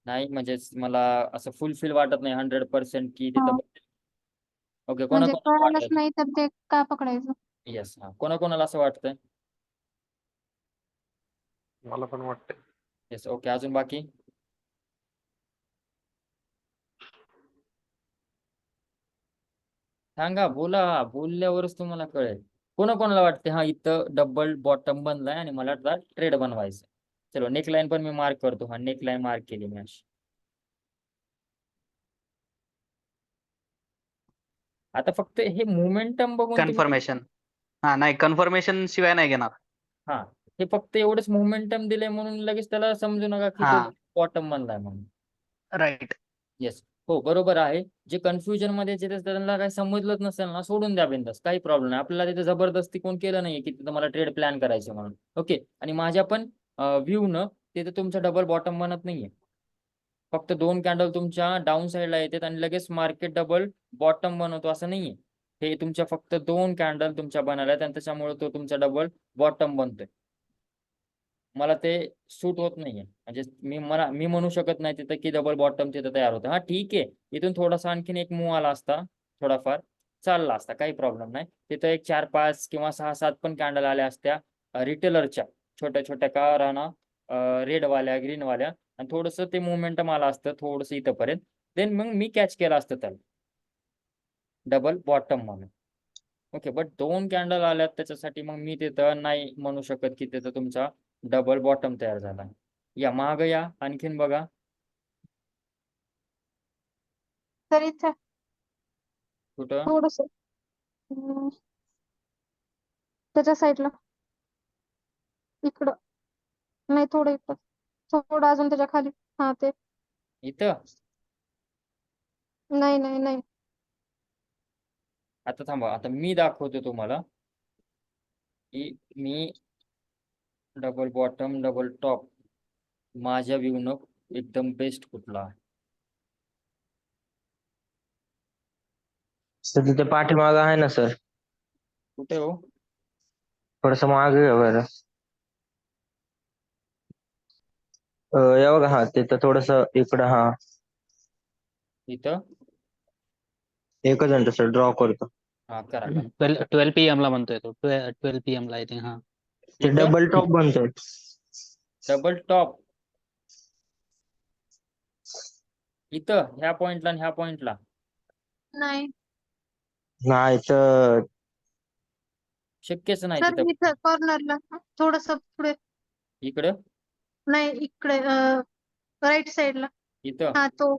नाही म्हणजे मला असं फुलफिल वाटत नाही 100% की हा. तिथं ओके म्हणजे कोणाकोणाला कळालंच वाटतं नाही तर ते का पकडायचं? येस हा कोणाकोणाला असं वाटतंय मला पण वाटतंय. येस ओके अजून बाकी सांगा बोला बोलल्यावरच तुम्हाला कळेल कोणाकोणाला वाटते हा इथं डबल बॉटम बनलाय आणि मला ट्रेड बनवायचं चलो नेकलाईन पण मी मार्क करतो हा नेकलाईन मार्क केली मी अशी आता फक्त हे मोमेंटम बघून तुम्ही कन्फर्मेशन. हा नाही, कन्फर्मेशन शिवाय नाही घेणार. हा हे फक्त एवढंच मोमेंटम दिलंय म्हणून लगेच त्याला समजू नका की तो हा बॉटम बनलाय म्हणून राईट. येस हो बरोबर आहे जे कन्फ्युजन मध्ये जे त्यांना काही समजलंच नसेल ना सोडून द्या बिंदास काही प्रॉब्लेम नाही आपल्याला तिथे जबरदस्ती कोण केलं नाहीये की तिथं मला ट्रेड प्लॅन करायचे म्हणून ओके आणि माझ्या पण व्ह्यू न तिथे तुमचं डबल बॉटम बनत नाहीये फक्त 2 कॅन्डल तुमच्या डाऊन साईडला येतात आणि लगेच मार्केट डबल बॉटम बनवतो असं नाहीये हे तुमच्या फक्त 2 कॅन्डल तुमच्या बनवल्यात आणि त्याच्यामुळे तो तुमचा डबल बॉटम बनतोय मला ते सूट होत नाहीये म्हणजे मी म्हणू शकत नाही तिथं की डबल बॉटम तिथं तयार होतं हा ठीक आहे इथून थोडासा आणखीन एक मूव आला असता थोडाफार चालला असता काही प्रॉब्लेम नाही तिथं एक 4-5 किंवा 6-7 पण कॅन्डल आल्या असत्या रिटेलरच्या छोट्या छोट्या का राहणार रेडवाल्या ग्रीनवाल्या आणि थोडंसं ते मोमेंटम आलं असतं थोडंसं इथंपर्यंत देन मग मी कॅच केलं असतं त्याला डबल बॉटम म्हणून ओके बट 2 कॅन्डल आल्यात त्याच्यासाठी मग मी तिथं नाही म्हणू शकत की तिथं तुमचा डबल बॉटम तयार झाला या माग या आणखीन बघा तर इथे कुठं थोडस त्याच्या साईडला इकडं नाही थोडं इकडं थोडं अजून त्याच्या खाली हा ते इथं नाही नाही नाही आता थांबा आता मी दाखवतो तुम्हाला की मी डबल बॉटम डबल टॉप माझ्या व्ह्यूनं एकदम बेस्ट कुठला आहे सर तिथे पाठीमागं आहे ना सर कुठे हो थोडस मागे आहे बरं या बघा हा तिथं थोडस इकडं हा इथं एकच मिनिट सर ड्रॉ करतो हा करा करा 12 PM ला म्हणतोय तो 12 PM ला आय थिंक. हा ते इथं डबल टॉप बनतोय डबल टॉप इथं ह्या पॉइंटला आणि ह्या पॉइंटला नाही नाही तर शक्यच नाही सर तिथं इथं कॉर्नरला थोडस पुढे इकडं नाही इकडे राईट साईडला इथं हा तो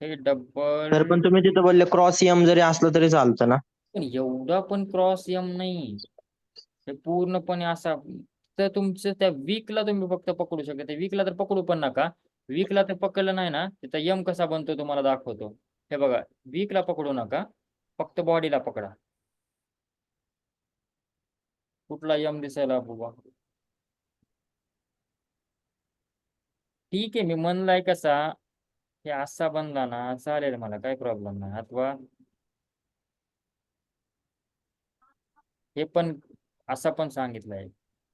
हे सर डबल पण तुम्ही तिथं बोलले क्रॉस एम जरी असलं तरी चालतं ना पण एवढा पण क्रॉस यम नाही हे पूर्णपणे असा तर तुमचं त्या वीकला तुम्ही फक्त पकडू शकता वीकला तर पकडू पण नका वीकला तर पकडलं नाही ना तिथं यम कसा बनतो तुम्हाला दाखवतो हे बघा वीकला पकडू नका फक्त बॉडीला पकडा कुठला यम दिसायला बाबा ठीक आहे मी म्हणलाय कसा हे असा बनला ना चालेल मला काही प्रॉब्लेम नाही अथवा हे पण असा पण सांगितलंय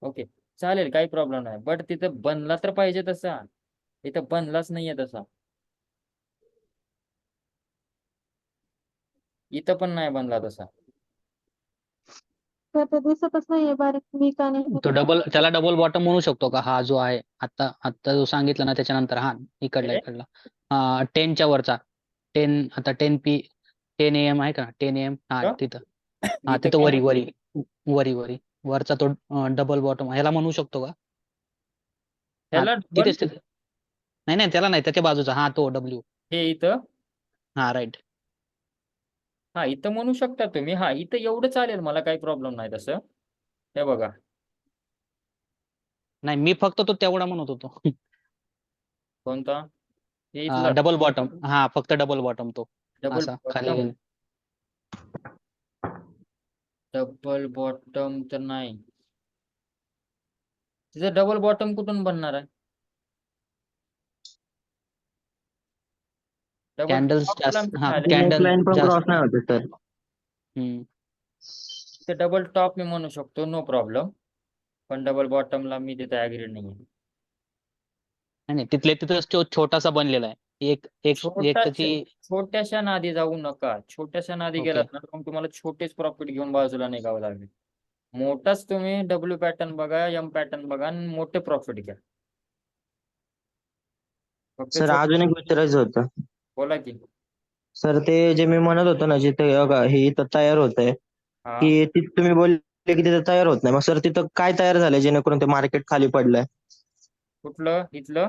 ओके चालेल काही प्रॉब्लेम नाही बट तिथं बनला तर पाहिजे तसा इथं बनलाच नाहीये तसा इथं पण नाही बनला तसा तर ते दिसतच नाहीये बारीक वीक आणि तो त्याला डबल बॉटम म्हणू शकतो का हा जो आहे आता आता जो सांगितला ना त्याच्यानंतर हा इकडला हे? इकडला 10च्या वरचा 10 आता 10 AM आहे का 10 AM हा का? तिथं हा इथं तिथं काय वरी वरी वरी वरी वरचा तो डबल बॉटम ह्याला म्हणू शकतो का हा ह्याला डबल तिथेच तिथे नाही नाही त्याला नाही त्याच्या बाजूचा हा तो डब्ल्यू हे इथं हा राईट हा इथं म्हणू शकता तुम्ही हा इथं एवढं चालेल मला काही प्रॉब्लेम नाही तसं हे बघा नाही मी फक्त तो तेवढा म्हणत होतो कोणता हे इथला डबल बॉटम हा फक्त डबल बॉटम तो डबल असा खाली बॉटम डबल बॉटम तर नाही तिथं डबल बॉटम कुठून बनणार आहे डबल कॅन्डल्स जास्त हा कॅन्डल नेकलाईन पण जास्त क्रॉस नाही होते सर हम्म ते डबल टॉप मी म्हणू शकतो नो प्रॉब्लेम पण डबल बॉटमला मी तिथे ऍग्री नाही नाही तिथले तिथंच तो छोटासा बनलेला आहे एक एक एक छोटा त्याची छोट्याशा नादी जाऊ नका. छोट्याशा नादी ओके गेलात ना तर मग तुम्हाला छोटेच प्रॉफिट घेऊन बाजूला निघावं लागेल. मोठाच तुम्ही डब्ल्यू पॅटर्न बघा, एम पॅटर्न बघा आणि मोठे प्रॉफिट घ्या. फक्त सर छोटे अजून एक विचारायचं होतं. बोला की. सर ते जे मी म्हणत होतो ना जिथे बघा हे इथं तयार होत आहे हा की तुम्ही बोलले की तिथं तयार होत नाही. मग सर तिथं काय तयार झालंय जेणेकरून ते मार्केट खाली पडलंय? कुठलं इथलं?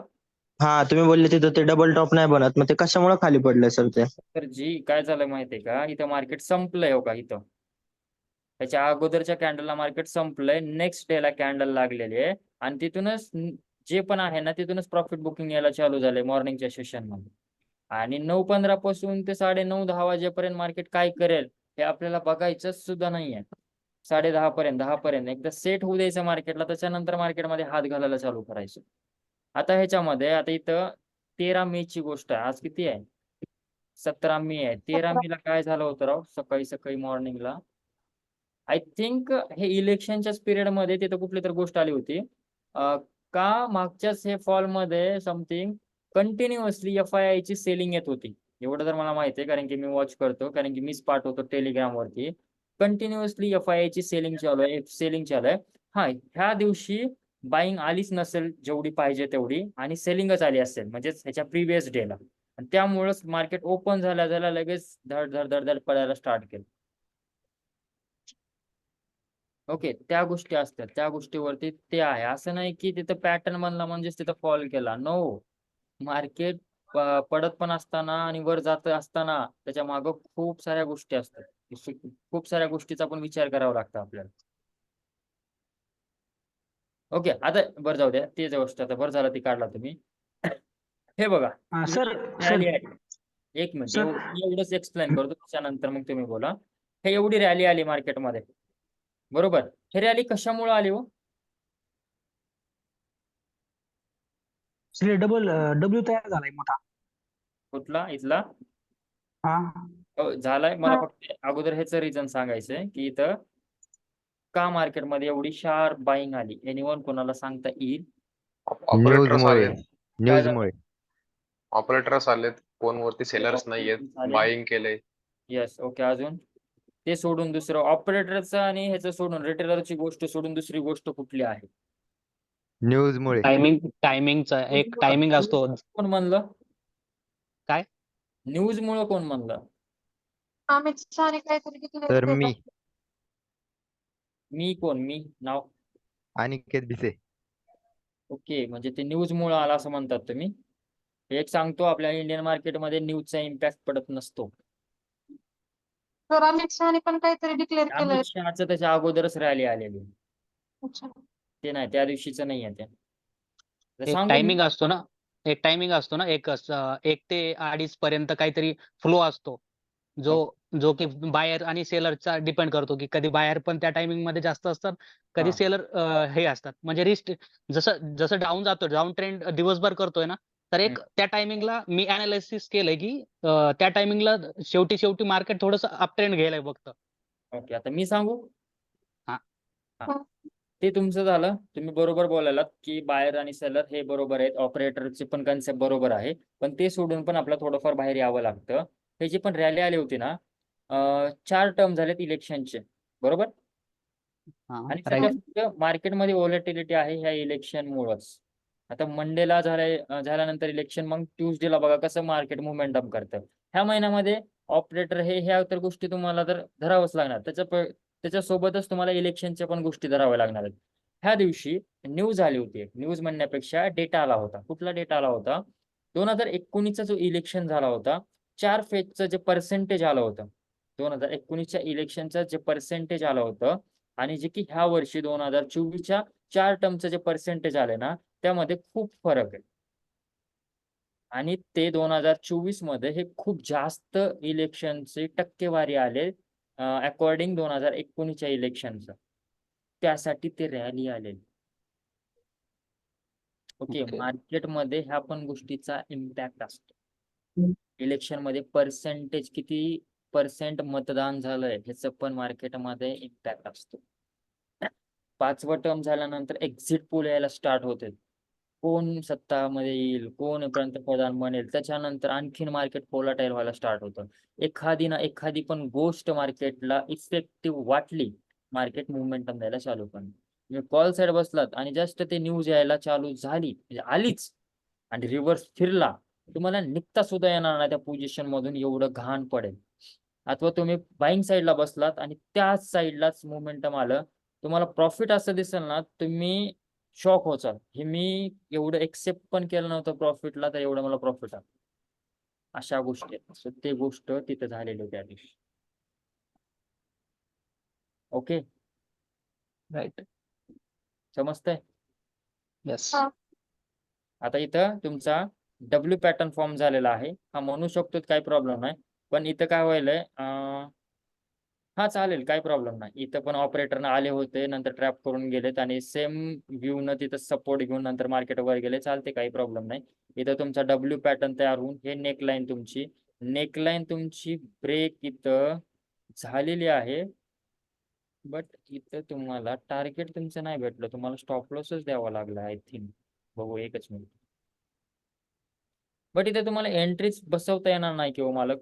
हा तुम्ही बोलले तिथं ते डबल टॉप नाही बनत. मग ते कशामुळे खाली पडलंय सर ते? तर जी काय झालं माहितीये का, इथं मार्केट संपलंय हो का इथं. त्याच्या अगोदरच्या कॅन्डलला मार्केट संपलंय, नेक्स्ट डे ला कॅन्डल लागलेली आहे आणि तिथूनच जे पण आहे ना तिथूनच प्रॉफिट बुकिंग यायला चालू झालंय मॉर्निंगच्या सेशन मध्ये. आणि 9:15 पासून ते 9:30-10 वाजेपर्यंत मार्केट काय करेल हे आपल्याला बघायचं सुद्धा नाहीये. 10:30 पर्यंत 10 पर्यंत एकदा सेट होऊ द्यायचं मार्केटला, त्याच्यानंतर मार्केटमध्ये हात घालायला चालू करायचं. आता ह्याच्यामध्ये आता इथं 13 मे ची गोष्ट आहे. आज किती आहे? 17 मे आहे. 13 मे ला काय झालं होतं राव सकाळी सकाळी मॉर्निंगला? आय थिंक हे इलेक्शनच्याच पिरियड मध्ये तिथं कुठली तर गोष्ट आली होती. का मागच्याच हे फॉल मध्ये समथिंग कंटिन्युअसली FII ची सेलिंग येत होती. एवढं तर मला माहिती आहे कारण की मी वॉच करतो, कारण की मीच पाठवतो टेलिग्राम वरती. कंटिन्युअसली FII ची सेलिंग चालू आहे, सेलिंग चालू आहे. हा ह्या दिवशी बाईंग आलीच नसेल जेवढी पाहिजे तेवढी आणि सेलिंगच आली असेल म्हणजेच ह्याच्या प्रिव्हियस डेला. आणि त्यामुळेच मार्केट ओपन झाल्या झाल्या लगेच धड धड धड धड पडायला स्टार्ट केलं. ओके, त्या गोष्टी असतात, त्या गोष्टीवरती ते आहे. असं नाही की तिथं पॅटर्न बनला म्हणजेच तिथं फॉल केला. नो, मार्केट पडत पण असताना आणि वर जात असताना त्याच्या मागं खूप साऱ्या गोष्टी असतात. खूप साऱ्या गोष्टीचा पण विचार करावा लागतो आपल्याला. ओके, आता बरं जाऊ द्या ते गोष्ट, आता बरं झालं ती काढला तुम्ही. हे बघा सर रॅली सर आहे. एक मिनिट सर एवढंच एक्सप्लेन करतो, त्याच्यानंतर मग तुम्ही बोला. हे एवढी रॅली आली मार्केटमध्ये, बरोबर? हे रॅली कशामुळे आली हो? सर डबल डब्ल्यू तयार झालाय मोठा. कुठला इथला? हा हो झालाय. मला हा. फक्त अगोदर ह्याचं रिझन सांगायचंय की इथं का मार्केटमध्ये एवढी शार्प बाईंग आली. एनीवन कोणाला सांगता येईल? ऑपरेटर्स आले, काय झालं? ऑपरेटर्स आलेत, फोनवरती सेलर्स नाहीयेत, बाईंग केलंय. Yes, okay. अजून ते सोडून दुसरं ऑपरेटरचं आणि ह्याचं सोडून रिटेलरची गोष्ट सोडून दुसरी गोष्ट कुठली आहे? न्यूजमुळे. टायमिंगचा एक टायमिंग असतो. कोण म्हणलं? काय? न्यूज मुळे कोण म्हणलं? अमित शहाने काहीतरी declare तर केलं. मी मी कोण? मी नाव? अनिकेत भिसे. ओके, म्हणजे ते न्यूज मुळे आला असं म्हणतात तुम्ही. एक सांगतो, आपल्या इंडियन मार्केटमध्ये न्यूजचा इम्पॅक्ट पडत नसतो. तर अमित शहाने पण काहीतरी डिक्लेअर केलंय. अमित शहाचं त्याच्या अगोदरच रॅली आलेली. अच्छा. ते नाही, त्या दिवशीचं नाही आहे ते. तर एक सांगू मी? टायमिंग असतो ना, एक टायमिंग असतो ना, 1 ते 2:30 पर्यंत काहीतरी फ्लो असतो, जो की बायर आणि सेलरचा डिपेंड करतो, की कधी बायर पण त्या टायमिंग मध्ये जास्त असतात, कधी हा. सेलर हे असतात. म्हणजे रिस्क जसं जसं डाऊन जातो, डाऊन ट्रेंड दिवसभर करतोय ना, तर एक त्या टायमिंगला मी अनालिसिस केलंय, की त्या टायमिंगला शेवटी मार्केट थोडंसं अप ट्रेंड घ्यायला बघतं. ओके, आता मी सांगू? हा. हा. ते तुमचं झालं, तुम्ही बरोबर बोलायलात की बायर आणि सेलर हे बरोबर आहेत, ऑपरेटरचे पण कन्सेप्ट बरोबर आहे. पण ते सोडून पण आपल्याला थोडंफार बाहेर यावं लागतं. हे जी पण रॅली आली होती ना, 4 टर्म झालेत इलेक्शनचे, बरोबर? आणि राईट. सध्या मार्केटमध्ये व्हॉलॅटिलिटी आहे ह्या इलेक्शनमुळंच. आता मंडेला झाल्यानंतर इलेक्शन, मग ट्यूसडेला बघा कसं मार्केट मुवमेंटम करतं. ह्या महिन्यामध्ये ऑपरेटर ह्या तर गोष्टी तुम्हाला तर धरावंच लागणार. त्याच्यासोबतच तुम्हाला इलेक्शनच्या पण गोष्टी धराव्या लागणार आहेत. ह्या दिवशी न्यूज आली होती. न्यूज म्हणण्यापेक्षा डेटा आला होता. कुठला डेटा आला होता? 2019चा जो इलेक्शन झाला होता, 4 फेजचं जे पर्सेंटेज आलं होतं, 2019च्या इलेक्शनचं जे पर्सेंटेज आलं होतं आणि जे की ह्या वर्षी 2024च्या 4 टर्मचं जे पर्सेंटेज आले ना, त्यामध्ये खूप फरक आहे. आणि ते 2024 मध्ये हे खूप जास्त इलेक्शनची टक्केवारी आले अकॉर्डिंग 2019च्या इलेक्शनचं. त्यासाठी ते रॅली आलेली. ओके, मार्केटमध्ये ह्या पण गोष्टीचा इम्पॅक्ट असतो. इलेक्शन मध्ये पर्सेंटेज किती पर्सेंट मतदान झालंय ह्याचं पण मार्केटमध्ये इम्पॅक्ट असतो. 5वं टर्म झाल्यानंतर एक्झिट पोल यायला स्टार्ट होते. कोण सत्तामध्ये येईल, कोण पंतप्रधान बनेल, त्याच्यानंतर आणखीन मार्केट व्होलाटाईल व्हायला स्टार्ट होतं. एखादी ना एखादी पण गोष्ट मार्केटला इफेक्टिव्ह वाटली, मार्केट मुवमेंटम द्यायला चालू करणार. तुम्ही कॉल साईड बसलात आणि जस्ट ते न्यूज यायला चालू झाली म्हणजे आलीच आणि रिव्हर्स फिरला, तुम्हाला निघता सुद्धा येणार नाही त्या पोझिशन मधून, एवढं घाण पडेल. अथवा तुम्ही बाईंग साईडला बसलात आणि त्याच साईडलाच मोमेंटम आलं, तुम्हाला प्रॉफिट असं दिसेल ना, तुम्ही शॉक होचाल. हे मी एवढं एक्सेप्ट पण केलं नव्हतं प्रॉफिटला, तर एवढं मला प्रॉफिट आलं. अशा गोष्टी आहेत. सो ते गोष्ट तिथं झालेली त्या दिवशी. Okay, right. समजतंय? येस. हा. आता इथं तुमचा डब्ल्यू पॅटर्न फॉर्म झालेला आहे. हा म्हणू शकतो, काही प्रॉब्लेम नाही. पण इथं काय व्हायलंय, हा चालेल, काही प्रॉब्लेम नाही. इथं पण ऑपरेटरनं आले होते, नंतर ट्रॅप करून गेलेत आणि सेम व्ह्यू न तिथं सपोर्ट घेऊन नंतर मार्केट वर गेले, चालते, काही प्रॉब्लेम नाही. इथं तुमचा डब्ल्यू पॅटर्न तयार होऊन हे नेकलाईन तुमची ब्रेक इथं झालेली आहे. बट इथं तुम्हाला टार्गेट तुमचं नाही भेटलं, तुम्हाला स्टॉप लॉसच द्यावा लागला आय थिंक. बघू, एकच मिनिट. बट इथे तुम्हाला एंट्रीज बसवता येणार नाही किंवा मालक.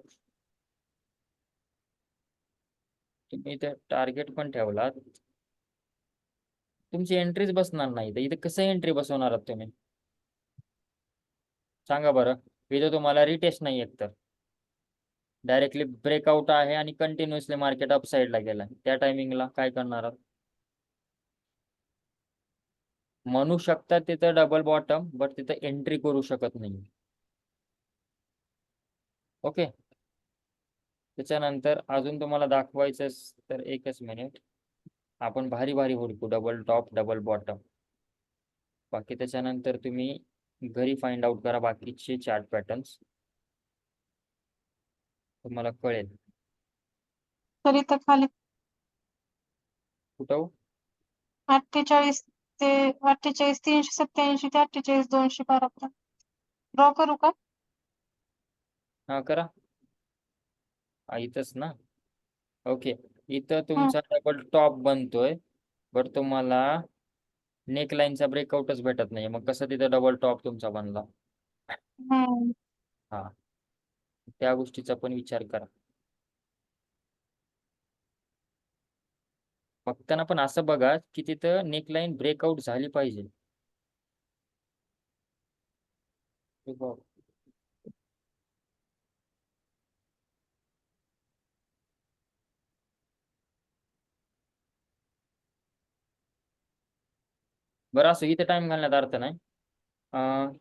तुम्ही इथे टार्गेट पण ठेवलात, तुमची एंट्रीज बसणार नाही. तर इथे कसं एंट्री बसवणार आहात तुम्ही, सांगा बरं. इथं तुम्हाला रिटेस्ट नाही येत, तर डायरेक्टली ब्रेकआउट आहे आणि कंटिन्युअसली मार्केट अप साईडला गेला, त्या टायमिंगला काय करणार आहात? म्हणू शकता तिथं डबल बॉटम, बट तिथं एंट्री करू शकत नाही. ओके, त्याच्यानंतर अजून तुम्हाला दाखवायचं तर एकच मिनिट, आपण भारी भारी हुडकू, डबल टॉप डबल बॉटम. बाकी त्याच्यानंतर तुम्ही घरी फाइंड आउट करा बाकीचे चार्ट पॅटर्न्स, तुम्हाला कळेल. तर इथं खाली कुठं 48 ते 387 ते 212 पर्यंत ड्रॉ करू का? हा करा. इथंच ना. ओके, इथं हम्म. तुमचा डबल टॉप बनतोय, बट तुम्हाला नेकलाईनचा ब्रेकआउटच भेटत नाही. मग कसं तिथं डबल टॉप तुमचा बनला? हम्म. हा, त्या गोष्टीचा पण विचार करा. बघताना पण असं बघा की तिथं नेकलाईन ब्रेकआउट झाली पाहिजे. हे बघ. बरं, असं इथे टाइम घालण्यात अर्थ नाही.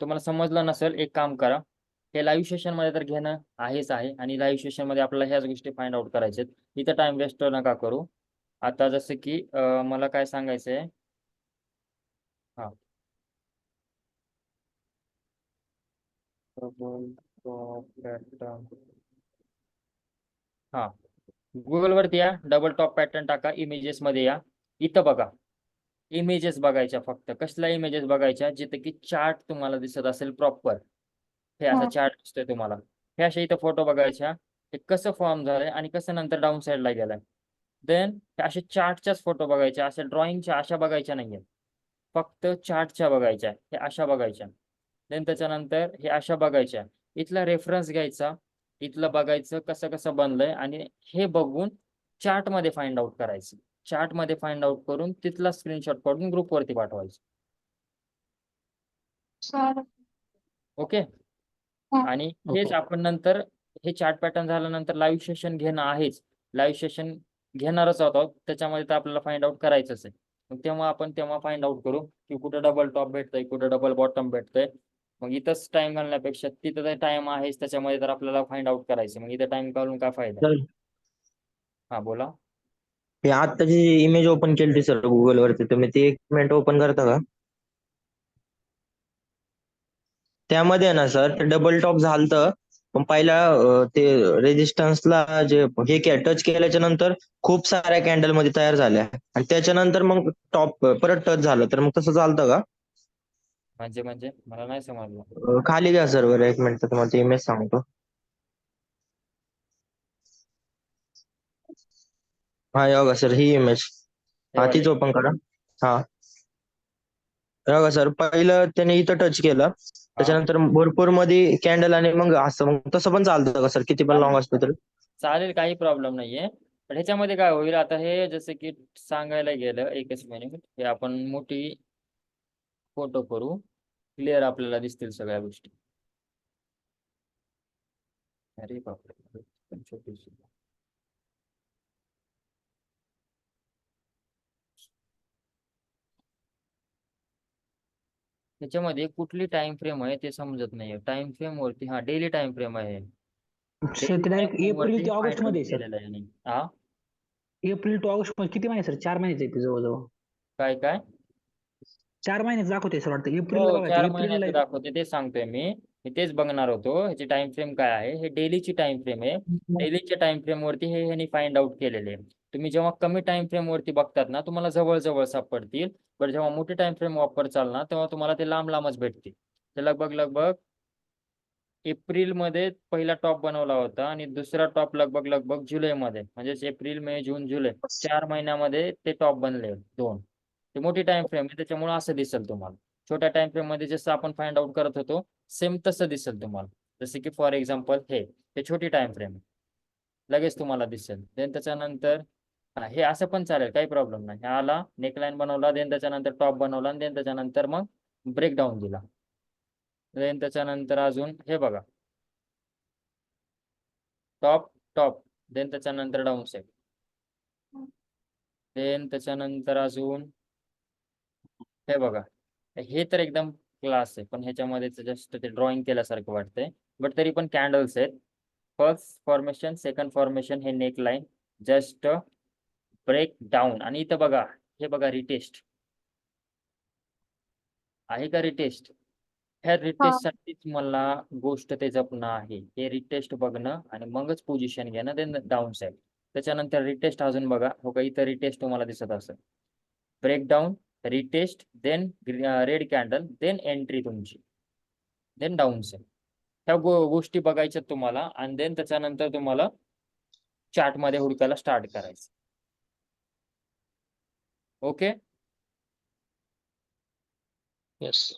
तुम्हाला समजलं नसेल, एक काम करा, हे लाईव्ह सेशन मध्ये तर घेणं आहेच आहे आणि लाईव्ह सेशन मध्ये आपल्याला ह्याच गोष्टी फाइंड आउट करायच्यात. इथं टाइम वेस्ट नका करू. आता जसं की मला काय सांगायचंय, हा हा गुगल वरती या, डबल टॉप पॅटर्न टाका, इमेजेस मध्ये या. इथं बघा, इमेजेस बघायच्या फक्त. कसल्या इमेजेस बघायच्या? जिथे की चार्ट तुम्हाला दिसत असेल प्रॉपर. हे असा चार्ट दिसतोय तुम्हाला, हे अशा इथं फोटो बघायच्या. हे कसं फॉर्म झालंय आणि कसं नंतर डाऊन साईडला गेलाय. देन हे असे चार्टच्याच फोटो बघायच्या, अशा ड्रॉइंगच्या अशा बघायच्या नाहीये, फक्त चार्टच्या बघायच्या. हे अशा बघायच्या. देन त्याच्यानंतर हे अशा बघायच्या. इथला रेफरन्स घ्यायचा, इथलं बघायचं कसं कसं बनलंय आणि हे बघून चार्टमध्ये फाइंड आउट करायचं. चार्टमध्ये फाइंड आउट करून तिथला स्क्रीनशॉट काढून ग्रुपवरती पाठवायचं. चालेल. ओके, हा. आणि हेच आपण नंतर, हे चार्ट पॅटर्न झाल्यानंतर लाईव्ह सेशन घेणं आहेच. लाईव्ह सेशन घेणारच आहोत, त्याच्यामध्ये तर आपल्याला फाइंड आउट करायचंच आहे. मग तेव्हा फाइंड आउट करू की कुठं डबल टॉप भेटतंय, कुठं डबल बॉटम भेटतंय. मग इथंच टाइम घालण्यापेक्षा तिथं तर टाइम आहेच, त्याच्यामध्ये तर आपल्याला फाइंड आउट करायचं. मग इथं टाइम घालून काय फायदा? तर हा बोला. हे आत्ताची इमेज ओपन केली सर गुगल वरती, तुम्ही ती एक मिनिट ओपन करता का? त्यामध्ये आहे ना सर, डबल टॉप झालतं, पण पहिला ते रेजिस्टन्सला जे हे टच केल्याच्या नंतर खूप साऱ्या कॅन्डल मध्ये तयार झाल्या आणि त्याच्यानंतर मग टॉप परत टच झालं, तर मग तसं चालतं का? म्हणजे मला नाही समजलं. खाली घ्या सर बरं, एक मिनिट तुम्हाला इमेज सांगतो. हा, हे बघा सर, ही इमेज, हे हा वाले. तीच ओपन करा. हा, बघा सर, पहिलं त्याने इथं टच केलं, त्याच्यानंतर भरपूर मध्ये कॅन्डल आणि मग असं, मग तसं पण चालतं का सर, किती पण लॉंग असलं तर? चालेल, काही प्रॉब्लेम नाहीये. पण ह्याच्यामध्ये काय होईल आता, हे जसं की सांगायला गेलं, एकच मिनिट, हे आपण मोठी फोटो करू, क्लिअर आपल्याला दिसतील सगळ्या गोष्टी. अरे बापरे, पण छोटीशी. त्याच्यामध्ये कुठली टाइम फ्रेम आहे ते समजत नाहीये. टाइम फ्रेम वरती, हा डेली टाइम फ्रेम आहे. सर डेली ते टाइम डायरेक्ट फ्रेम एप्रिल वरती ते ऑगस्ट फाइंड आउट मध्ये आहे सर. केलेलं आहे यांनी. हा, एप्रिल टू ऑगस्ट मध्ये किती महिने सर? 4 महिन्याचे आहे ते जवळजवळ. काय काय? 4 महिन्याचं दाखवते सर वाटतं. एप्रिलला हो, बघा, 4 एप्रिलला महिन्याचं दाखवते, ते सांगतोय मी तेच बघणार होतो. ह्याची टाइम फ्रेम काय आहे, हे डेलीची टाइम फ्रेम आहे. डेलीच्या टाइम फ्रेम वरती हे ह्यांनी फाइंड आउट केलेले आहे. तुम्ही जेव्हा कमी टाइम फ्रेम वरती बघतात ना, तुम्हाला जवळ जवळ सापडतील. पण जेव्हा मोठी टाइम फ्रेम वापरचाल ना, तेव्हा तुम्हाला ते लांब लांबच भेटतील. ते लगभग एप्रिलमध्ये पहिला टॉप बनवला होता आणि दुसरा टॉप लगभग जुलैमध्ये, म्हणजेच एप्रिल, मे, जून, जुलै 4 महिन्यामध्ये ते टॉप बनले 2. ते मोठी टाइम फ्रेम आहे, त्याच्यामुळे असं दिसेल तुम्हाला. छोट्या टाइम फ्रेम मध्ये जसं आपण फाइंड आउट करत होतो, सेम तसं दिसेल तुम्हाला. जसे की फॉर एक्झाम्पल हे छोटी टाइम फ्रेम आहे, लगेच तुम्हाला दिसेल. देन त्याच्यानंतर हे असं पण चालेल, काही प्रॉब्लेम नाही. हा आला, नेकलाईन बनवला, देन त्याच्यानंतर टॉप बनवला, आणि देन त्याच्यानंतर मग ब्रेकडाऊन दिला. देन त्याच्यानंतर अजून हे बघा, टॉप टॉप, देन त्याच्यानंतर डाऊन साईड, देन त्याच्यानंतर अजून हे बघा. हे तर एकदम क्लास आहे, पण ह्याच्यामध्ये जस्ट ते ड्रॉइंग केल्यासारखं वाटतंय. बट तरी पण कॅन्डल्स आहेत. फर्स्ट फॉर्मेशन, सेकंड फॉर्मेशन, हे neck line, just break down. आणि इथं बघा, हे बघा, रिटेस्ट आहे का? रिटेस्ट. ह्या रिटेस्ट साठीच मला गोष्ट ते जपणं आहे. हे रिटेस्ट बघणं आणि मगच पोझिशन घेणं, देन डाऊन साईड. त्याच्यानंतर रिटेस्ट अजून बघा, हो का, इथं रिटेस्ट तुम्हाला दिसत असेल. Breakdown, retest, then red candle, then entry तुमची, देन डाऊन साईड. ह्या गोष्टी बघायच्या तुम्हाला, आणि देन त्याच्यानंतर तुम्हाला चार्ट मध्ये हुडकायला स्टार्ट करायचं. ओके. येस.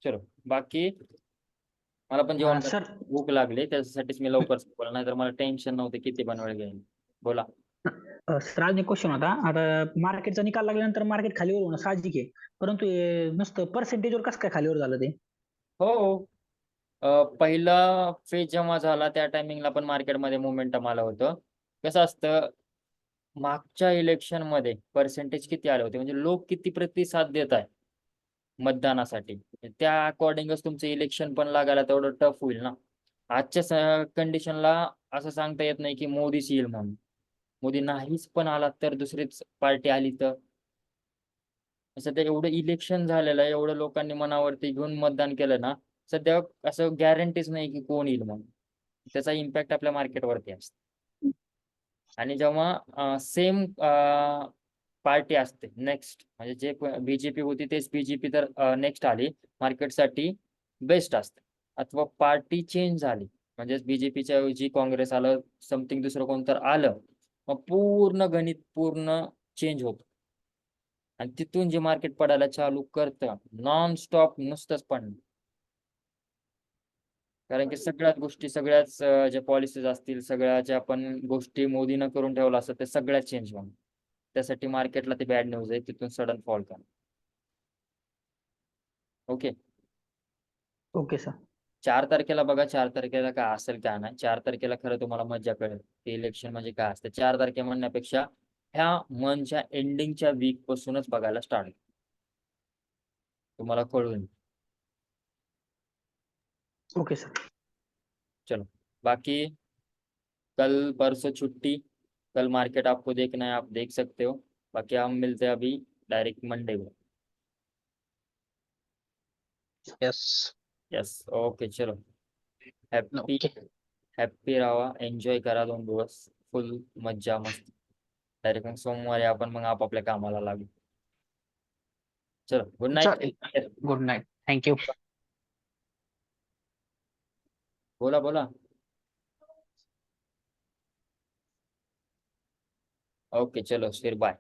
चलो, बाकी मला पण जेवण सर भूक लागली, त्याच्यासाठीच मी लवकर बोला, नाहीतर मला टेन्शन नव्हते किती बनवायला घेईन. बोला. सर अजून एक क्वेश्चन होता. आता मार्केटचा निकाल लागल्यानंतर मार्केट खालीवर होणं साहजिक आहे, परंतु हे नुसतं पर्सेंटेजवर कसं काय खालीवर झालं ते? हो, पहिला फेज जेव्हा झाला त्या टायमिंगला पण मार्केटमध्ये मोमेंटम आलं होतं. कसं असतं, मागच्या इलेक्शन मध्ये पर्सेंटेज किती आले होते, म्हणजे लोक किती प्रतिसाद देत आहे मतदानासाठी, त्या अकॉर्डिंगच तुमचं इलेक्शन पण लागायला तेवढं टफ होईल ना. आजच्या कंडिशनला असं सांगता येत नाही की मोदीच येईल म्हणून. मोदी नाहीच पण आला तर दुसरीच पार्टी आली तर. सध्या एवढं इलेक्शन झालेलं आहे, एवढं लोकांनी मनावरती घेऊन मतदान केलं ना, सध्या असं गॅरंटीच नाही की कोण येईल म्हणून. त्याचा इम्पॅक्ट आपल्या मार्केटवरती असतो. आणि जेव्हा सेम पार्टी असते नेक्स्ट, म्हणजे जे बीजेपी होती तेच बीजेपी तर नेक्स्ट आली, मार्केटसाठी बेस्ट असते. अथवा पार्टी चेंज झाली, म्हणजे बीजेपीच्या ऐवजी काँग्रेस आलं, समथिंग दुसरं कोणतं आलं, मग पूर्ण गणित पूर्ण चेंज होतं. आणि तिथून जे मार्केट पडायला चालू करतं, नॉन स्टॉप नुसतंच पडणं. कारण की सगळ्याच गोष्टी, सगळ्याच ज्या पॉलिसीज असतील, सगळ्या ज्या पण गोष्टी मोदीनं करून ठेवलं असतं, ते सगळ्याच चेंज होणार. त्यासाठी मार्केटला ते बॅड न्यूज आहे, तिथून सडन फॉल करा. ओके. Okay sir. 4 तारखेला बघा, 4 तारखेला काय असेल काय नाही. 4 तारखेला खरं तुम्हाला मजा कळेल ते इलेक्शन म्हणजे काय असतं. 4 तारखे म्हणण्यापेक्षा ह्या मंथच्या एंडिंगच्या वीक पासूनच बघायला स्टार्ट तुम्हाला कळून. Okay sir. चलो, बाकी कल परसों छुट्टी, कल मार्केट आपको देखना है, आप देख सकते हो. बाकी हम मिलते हैं अभी डायरेक्ट मंडे को. येस. यस, ओके, चलो. Happy okay. हॅपी राहा, एन्जॉय करा 2 दिवस, फुल मज्जा मस्ती. डायरेक्ट मग सोमवारी आपण मग आपापल्या कामाला लागू. चलो, good night. Good night. Thank you. बोला बोला. ओके, चलो फिर बाय.